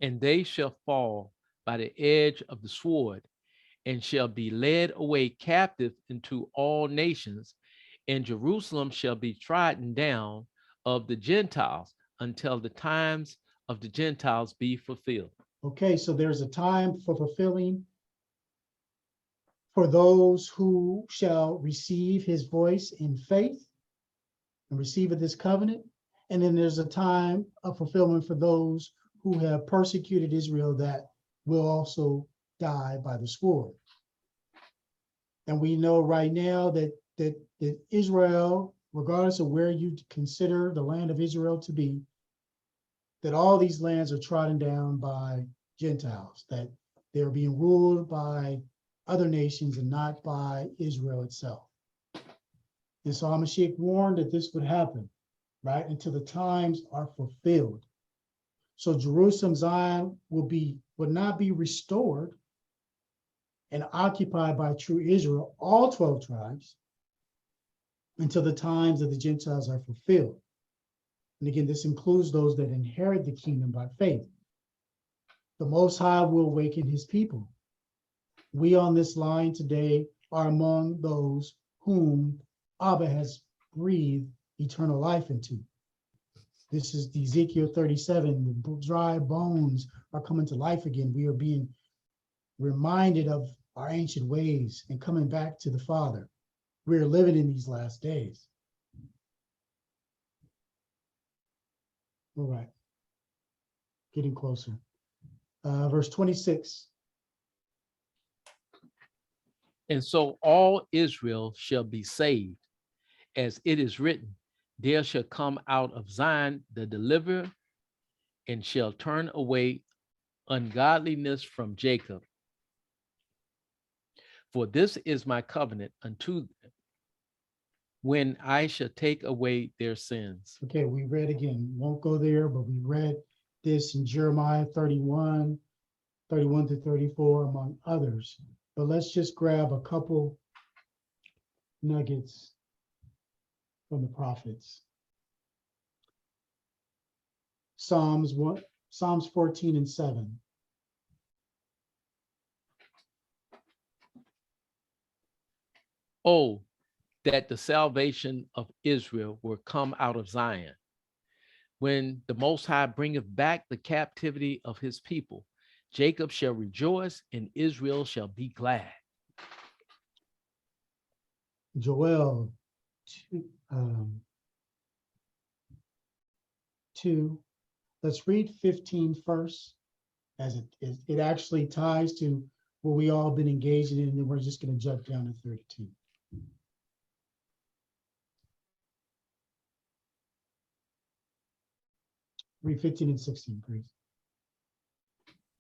And they shall fall by the edge of the sword, and shall be led away captive into all nations, and Jerusalem shall be trodden down of the Gentiles until the times of the Gentiles be fulfilled. Okay, so there's a time for fulfilling for those who shall receive his voice in faith and receive of this covenant. And then there's a time of fulfillment for those who have persecuted Israel, that will also die by the sword. And we know right now that Israel, regardless of where you consider the land of Israel to be, that all these lands are trodden down by Gentiles, that they're being ruled by other nations and not by Israel itself. And so HaMashiach warned that this would happen, right, until the times are fulfilled. So Jerusalem, Zion would not be restored and occupied by true Israel, all 12 tribes, until the times of the Gentiles are fulfilled. And again, this includes those that inherit the kingdom by faith. The Most High will awaken his people. We on this line today are among those whom Abba has breathed eternal life into. This is the Ezekiel 37. The dry bones are coming to life again. We are being reminded of our ancient ways and coming back to the Father. We are living in these last days. All right. Getting closer. Verse 26. And so all Israel shall be saved, as it is written, there shall come out of Zion the deliverer, and shall turn away ungodliness from Jacob. For this is my covenant unto them, when I shall take away their sins. Okay, we read again, won't go there, but we read this in Jeremiah 31, 31 to 34, among others. But let's just grab a couple nuggets from the prophets. Psalms 14 and 7. Oh, that the salvation of Israel were come out of Zion, when the Most High bringeth back the captivity of his people. Jacob shall rejoice, and Israel shall be glad. Joel 2. Let's read 15 first, as it actually ties to what we all been engaged in, and then we're just going to jump down to 32. Read 15 and 16, please.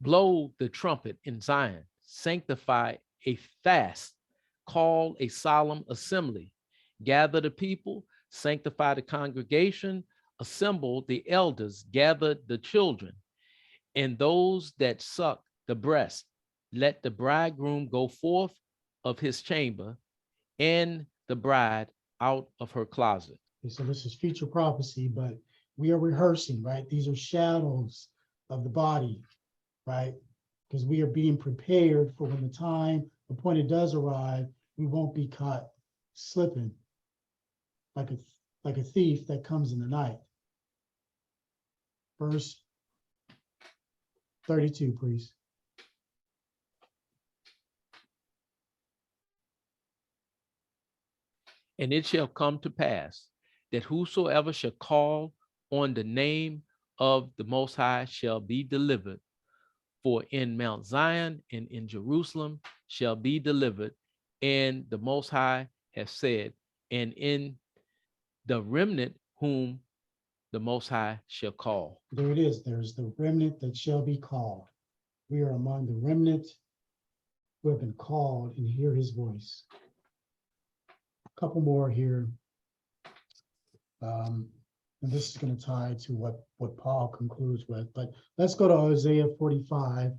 Blow the trumpet in Zion, sanctify a fast, call a solemn assembly, gather the people, sanctify the congregation, assemble the elders, gather the children, and those that suck the breast. Let the bridegroom go forth of his chamber, and the bride out of her closet. Okay, so this is future prophecy, but we are rehearsing, right? These are shadows of the body, right? Because we are being prepared for when the time appointed does arrive, we won't be caught slipping like a thief that comes in the night. Verse 32, please. And it shall come to pass that whosoever shall call on the name of the Most High shall be delivered. For in Mount Zion and in Jerusalem shall be delivered, and the Most High has said, and in the remnant whom the Most High shall call. There it is. There's the remnant that shall be called. We are among the remnant who have been called and hear his voice. A couple more here. And this is going to tie to what Paul concludes with, but let's go to Isaiah 45.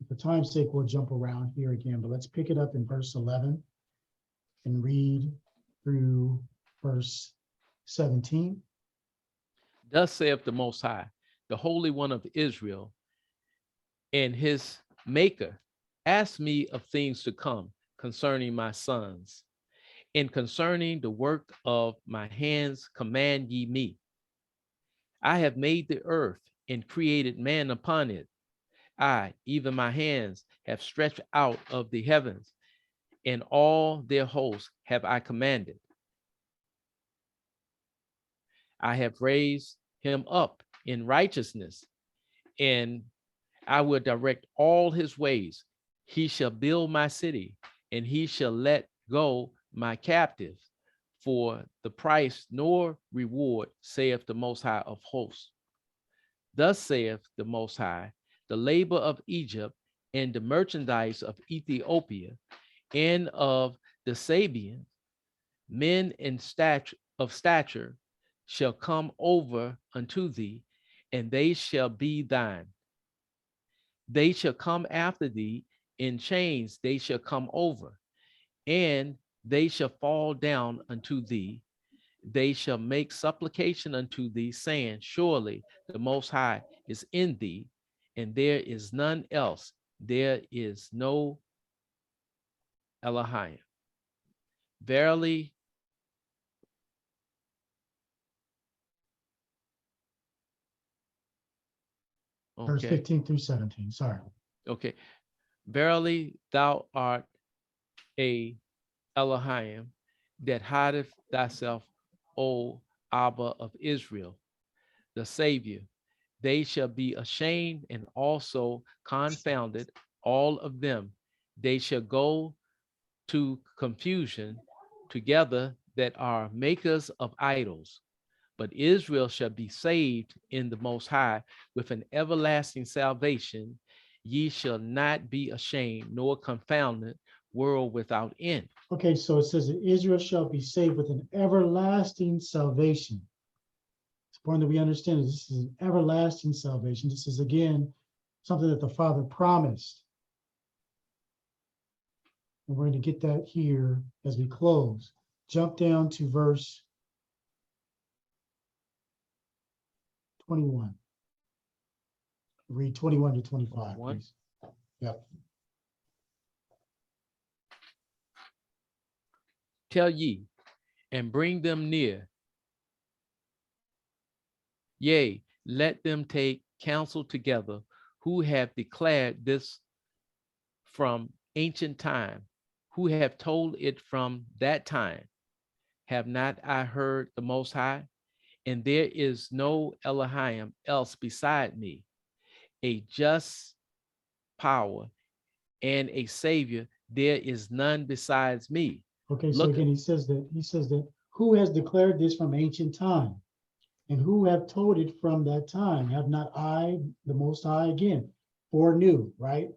For time's sake, we'll jump around here again, but let's pick it up in verse 11 and read through verse 17. Thus saith the Most High, the Holy One of Israel, and his Maker, ask me of things to come concerning my sons, and concerning the work of my hands command ye me. I have made the earth and created man upon it. I, even my hands, have stretched out of the heavens, and all their hosts have I commanded. I have raised him up in righteousness, and I will direct all his ways. He shall build my city, and he shall let go my captives for the price nor reward, saith the Most High of hosts. Thus saith the Most High, the labor of Egypt and the merchandise of Ethiopia and of the Sabians, men in stature shall come over unto thee, and they shall be thine. They shall come after thee in chains, they shall come over, and they shall fall down unto thee. they shall make supplication unto thee, saying, surely the Most High is in thee, and there is none else. There is no Elohim. Verily, Verse okay, 15 through 17, sorry. okay. Verily, thou art a Elohim that hideth thyself, O Abba of Israel, the Savior. They shall be ashamed and also confounded, all of them. They shall go to confusion together that are makers of idols. But Israel shall be saved in the Most High with an everlasting salvation. Ye shall not be ashamed nor confounded, world without end. Okay, so it says that Israel shall be saved with an everlasting salvation. It's important that we understand that this is an everlasting salvation. This is, again, something that the Father promised. And we're going to get that here as we close. Jump down to verse 21. Read 21 to 25, 21. please. Yep. Tell ye, and bring them near. Yea, let them take counsel together, who have declared this from ancient time, who have told it from that time. Have not I heard the Most High? And there is no Elohim else beside me, a just power and a savior. There is none besides me. Okay, so Look, again, he says that who has declared this from ancient time, and who have told it from that time? Have not I, the Most High, again, foreknew, right?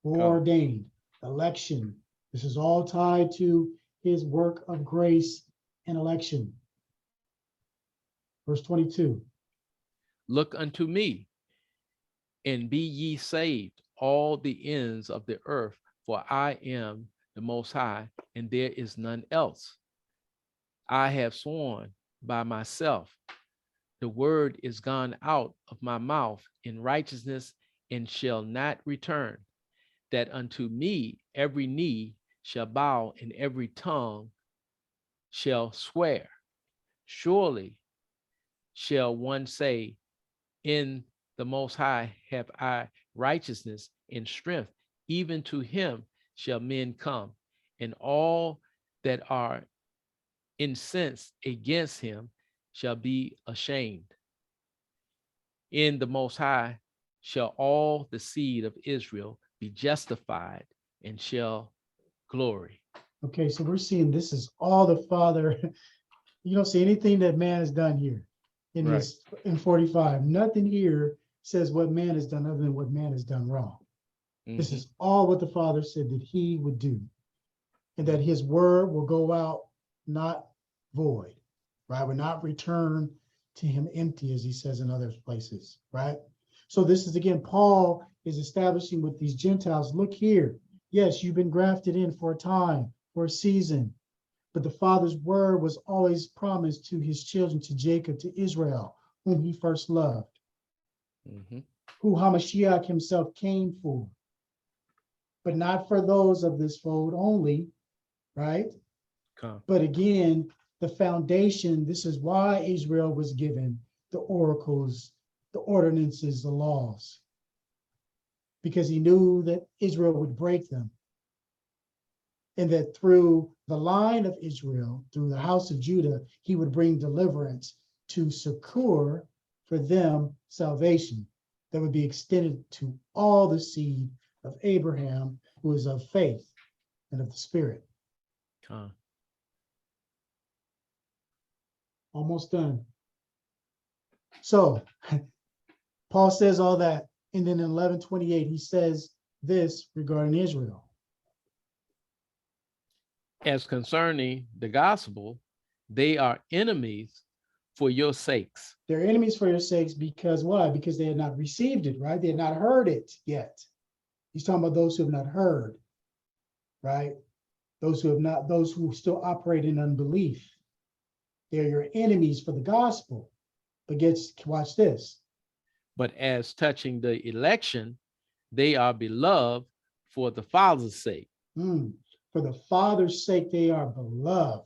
Foreordained, election. This is all tied to his work of grace and election. Verse 22. look unto me, and be ye saved, all the ends of the earth, for I am the Most High, and there is none else. I have sworn by myself, the word is gone out of my mouth in righteousness, and shall not return, that unto me every knee shall bow, and every tongue shall swear. Surely shall one say, in the Most High have I righteousness and strength, even to him shall men come, and all that are incensed against him shall be ashamed. In the Most High shall all the seed of Israel be justified and shall glory. Okay, so we're seeing this is all the Father. You don't see anything that man has done here in Right. this, in 45. Nothing here says what man has done other than what man has done wrong. This Mhm. is all what the Father said that he would do, and that his word will go out not void, right? Will not return to him empty, as he says in other places, right? So this is, again, Paul is establishing with these Gentiles, look here, yes, you've been grafted in for a time, for a season, but the Father's word was always promised to his children, to Jacob, to Israel, whom he first loved, Mhm. who Hamashiach himself came for, but not for those of this fold only, right? Come. But again, the foundation, this is why Israel was given the oracles, the ordinances, the laws, because he knew that Israel would break them. And that through the line of Israel, through the house of Judah, he would bring deliverance to secure for them salvation that would be extended to all the seed of Abraham, who is of faith and of the Spirit. Come. Almost done. So Paul says all that, and then in 11:28 he says this regarding Israel. As concerning the gospel, they are enemies for your sakes. They're enemies for your sakes because why? Because they had not received it, right? They had not heard it yet. He's talking about those who have not heard, right? Those who have not, those who still operate in unbelief. They're your enemies for the gospel. But watch this. But as touching the election, they are beloved for the Father's sake. For the Father's sake, they are beloved.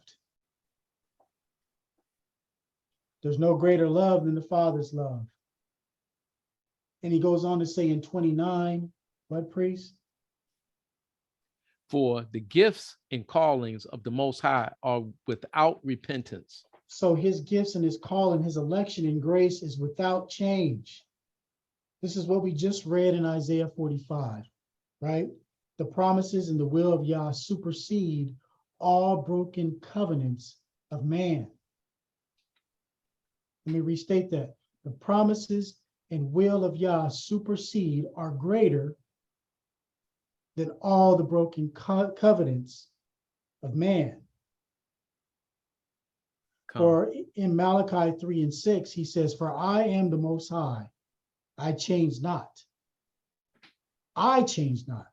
There's no greater love than the Father's love. And he goes on to say in 29, what, priest? For the gifts and callings of the Most High are without repentance. So his gifts and his call and his election and grace is without change. This is what we just read in Isaiah 45, right? The promises and the will of Yah supersede all broken covenants of man. Let me restate that. The promises and will of Yah supersede, are greater than all the broken covenants of man. For in Malachi 3:6, he says, for I am the Most High, I change not. I change not.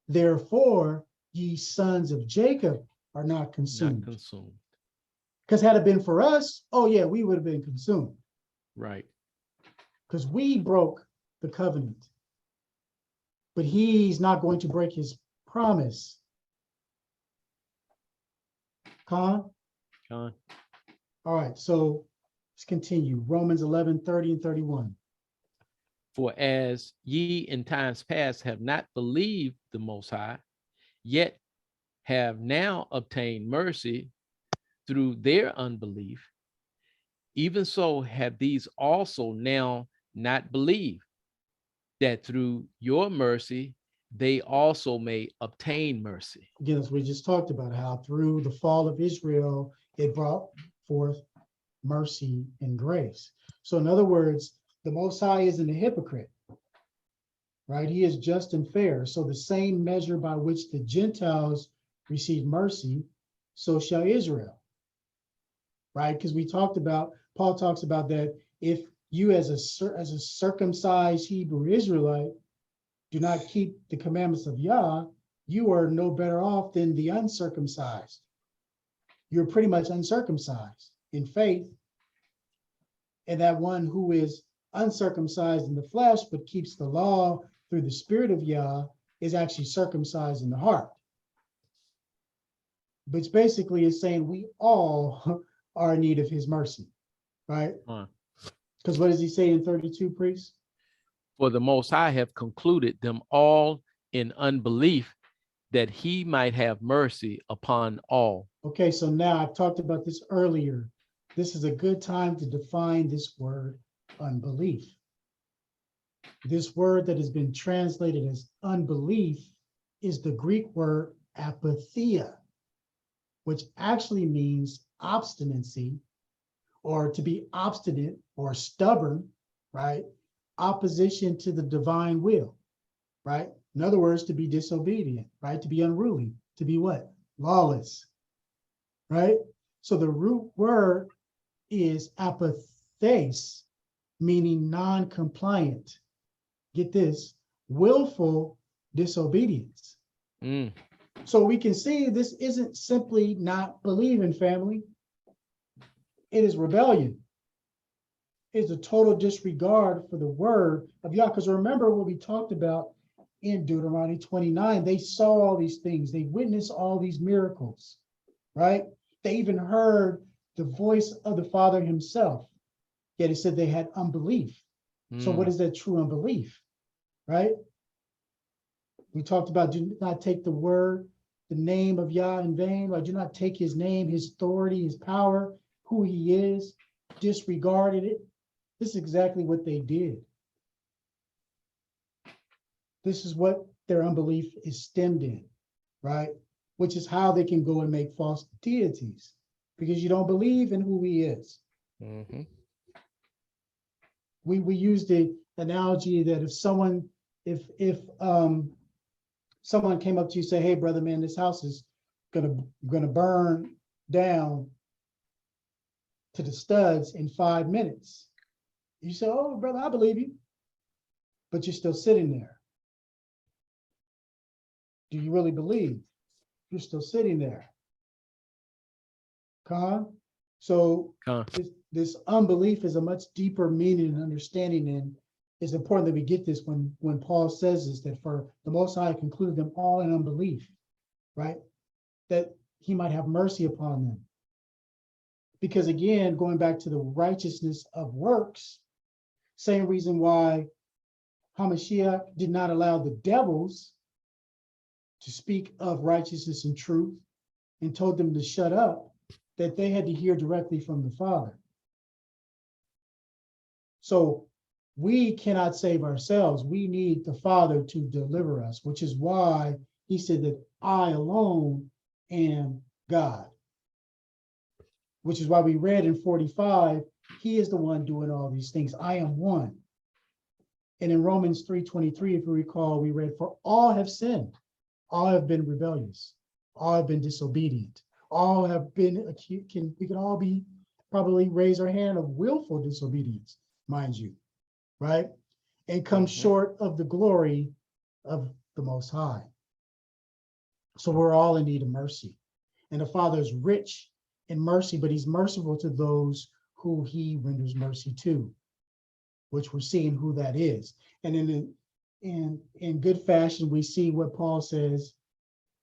Therefore, ye sons of Jacob are not consumed. Because had it been for us, oh yeah, we would have been consumed. Right. Because we broke the covenant. But he's not going to break his promise. Con? Con. All right, so let's continue. Romans 11:30 and 31. For as ye in times past have not believed the Most High, yet have now obtained mercy through their unbelief, even so have these also now not believed, that through your mercy they also may obtain mercy. Again, as we just talked about, how through the fall of Israel, it brought forth mercy and grace. So in other words, the Most High isn't a hypocrite, right? He is just and fair. So the same measure by which the Gentiles receive mercy, so shall Israel, right? Because we talked about, Paul talks about that if you as a circumcised Hebrew Israelite do not keep the commandments of Yah, you are no better off than the uncircumcised. You're pretty much uncircumcised in faith. And that one who is uncircumcised in the flesh, but keeps the law through the spirit of Yah, is actually circumcised in the heart. Which basically is saying we all are in need of his mercy, right? Because what does he say in 32, priest? For the Most High have concluded them all in unbelief, that he might have mercy upon all. Okay, so now I've talked about this earlier. This is a good time to define this word unbelief. This word that has been translated as unbelief is the Greek word apatheia, which actually means obstinacy, or to be obstinate or stubborn, right? Opposition to the divine will, right? In other words, to be disobedient, right? To be unruly, to be what? Lawless, right? So the root word is apathes, meaning non-compliant. Get this, willful disobedience. So we can see this isn't simply not believing, family. It is rebellion. It's a total disregard for the word of Yah. Because remember what we talked about in Deuteronomy 29. They saw all these things. They witnessed all these miracles, right? They even heard the voice of the Father himself. Yet it said they had unbelief. So what is that true unbelief, right? We talked about do not take the word, the name of Yah in vain, or do not take his name, his authority, his power, who he is, disregarded it. This is exactly what they did. This is what their unbelief is stemmed in, right? Which is how they can go and make false deities, because you don't believe in who he is. We use the analogy that if someone someone came up to you and say, hey brother, man, this house is gonna burn down to the studs in 5 minutes. You say, oh brother, I believe you, but you're still sitting there. Do you really believe? You're still sitting there. Con? So Con. this unbelief is a much deeper meaning and understanding, and it's important that we get this when Paul says this, that for the Most High concluded them all in unbelief, right? That he might have mercy upon them. Because again, going back to the righteousness of works, same reason why Hamashiach did not allow the devils to speak of righteousness and truth and told them to shut up, that they had to hear directly from the Father. So we cannot save ourselves. We need the Father to deliver us, which is why he said that I alone am God. Which is why we read in 45, he is the one doing all these things. I am one. And in Romans 3:23, if you recall, we read, for all have sinned, all have been rebellious, all have been disobedient, all have been acute. We can all be probably raise our hand of willful disobedience, mind you, right? And come short of the glory of the Most High. So we're all in need of mercy. And the Father is rich in mercy, but he's merciful to those who he renders mercy to, which we're seeing who that is. And in good fashion, we see what Paul says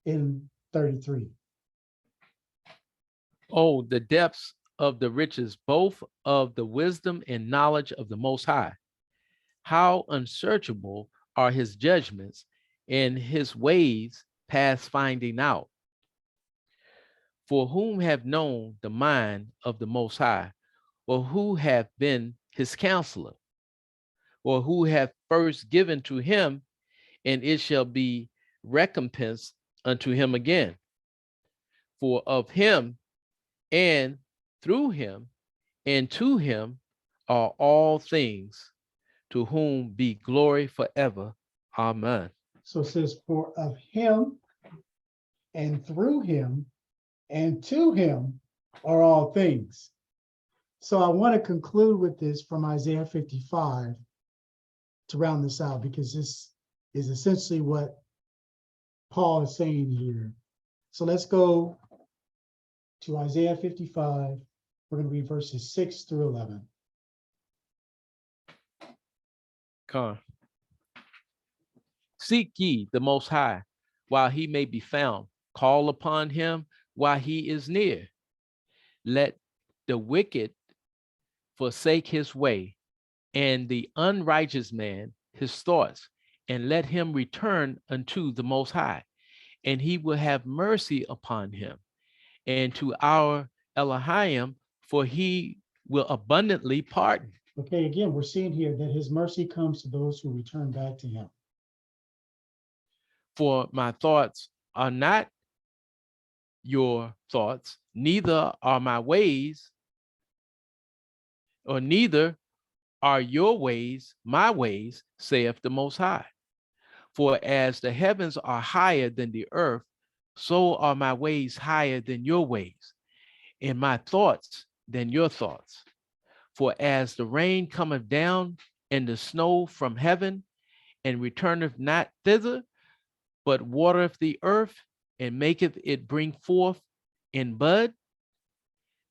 in 33. Oh, the depths of the riches, both of the wisdom and knowledge of the Most High. How unsearchable are his judgments, and his ways past finding out. For whom have known the mind of the Most High, or who have been his counselor, or who have first given to him, and it shall be recompensed unto him again. For of him, and through him, and to him are all things, to whom be glory forever. Amen. So it says, for of him and through him and to him are all things. So I want to conclude with this from Isaiah 55 to round this out, because this is essentially what Paul is saying here. So let's go to Isaiah 55. We're going to read verses 6 through 11. Con. Seek ye the Most High while he may be found. Call upon him while he is near. Let the wicked forsake his way, and the unrighteous man his thoughts, and let him return unto the Most High, and he will have mercy upon him, and to our Elohim, for he will abundantly pardon. Okay, again, we're seeing here that his mercy comes to those who return back to him. For my thoughts are not your thoughts, neither are my ways, or neither are your ways my ways, saith the Most High. For as the heavens are higher than the earth, so are my ways higher than your ways, and my thoughts than your thoughts. For as the rain cometh down and the snow from heaven, and returneth not thither, but watereth the earth, and maketh it bring forth in bud,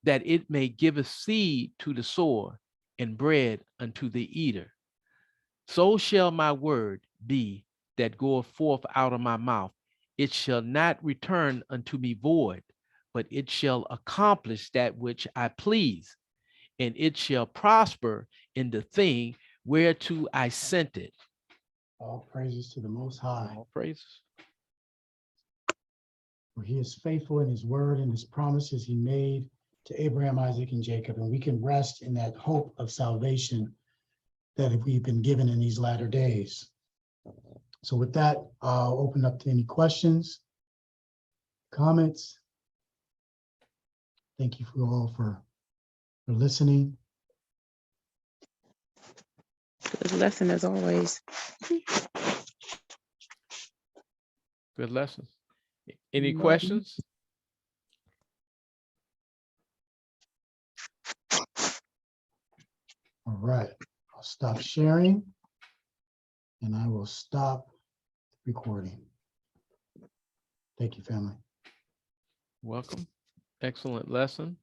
that it may give a seed to the sower, and bread unto the eater. So shall my word be that goeth forth out of my mouth. It shall not return unto me void, but it shall accomplish that which I please, and it shall prosper in the thing whereto I sent it. All praises to the Most High. All praises. For he is faithful in his word and his promises he made to Abraham, Isaac, and Jacob. And we can rest in that hope of salvation that we've been given in these latter days. So with that, I'll open up to any questions, comments. Thank you for all for listening. Good lesson as always. Good lesson. Any Mhm. questions? All right, I'll stop sharing and I will stop recording. Thank you, family. Welcome. Excellent lesson.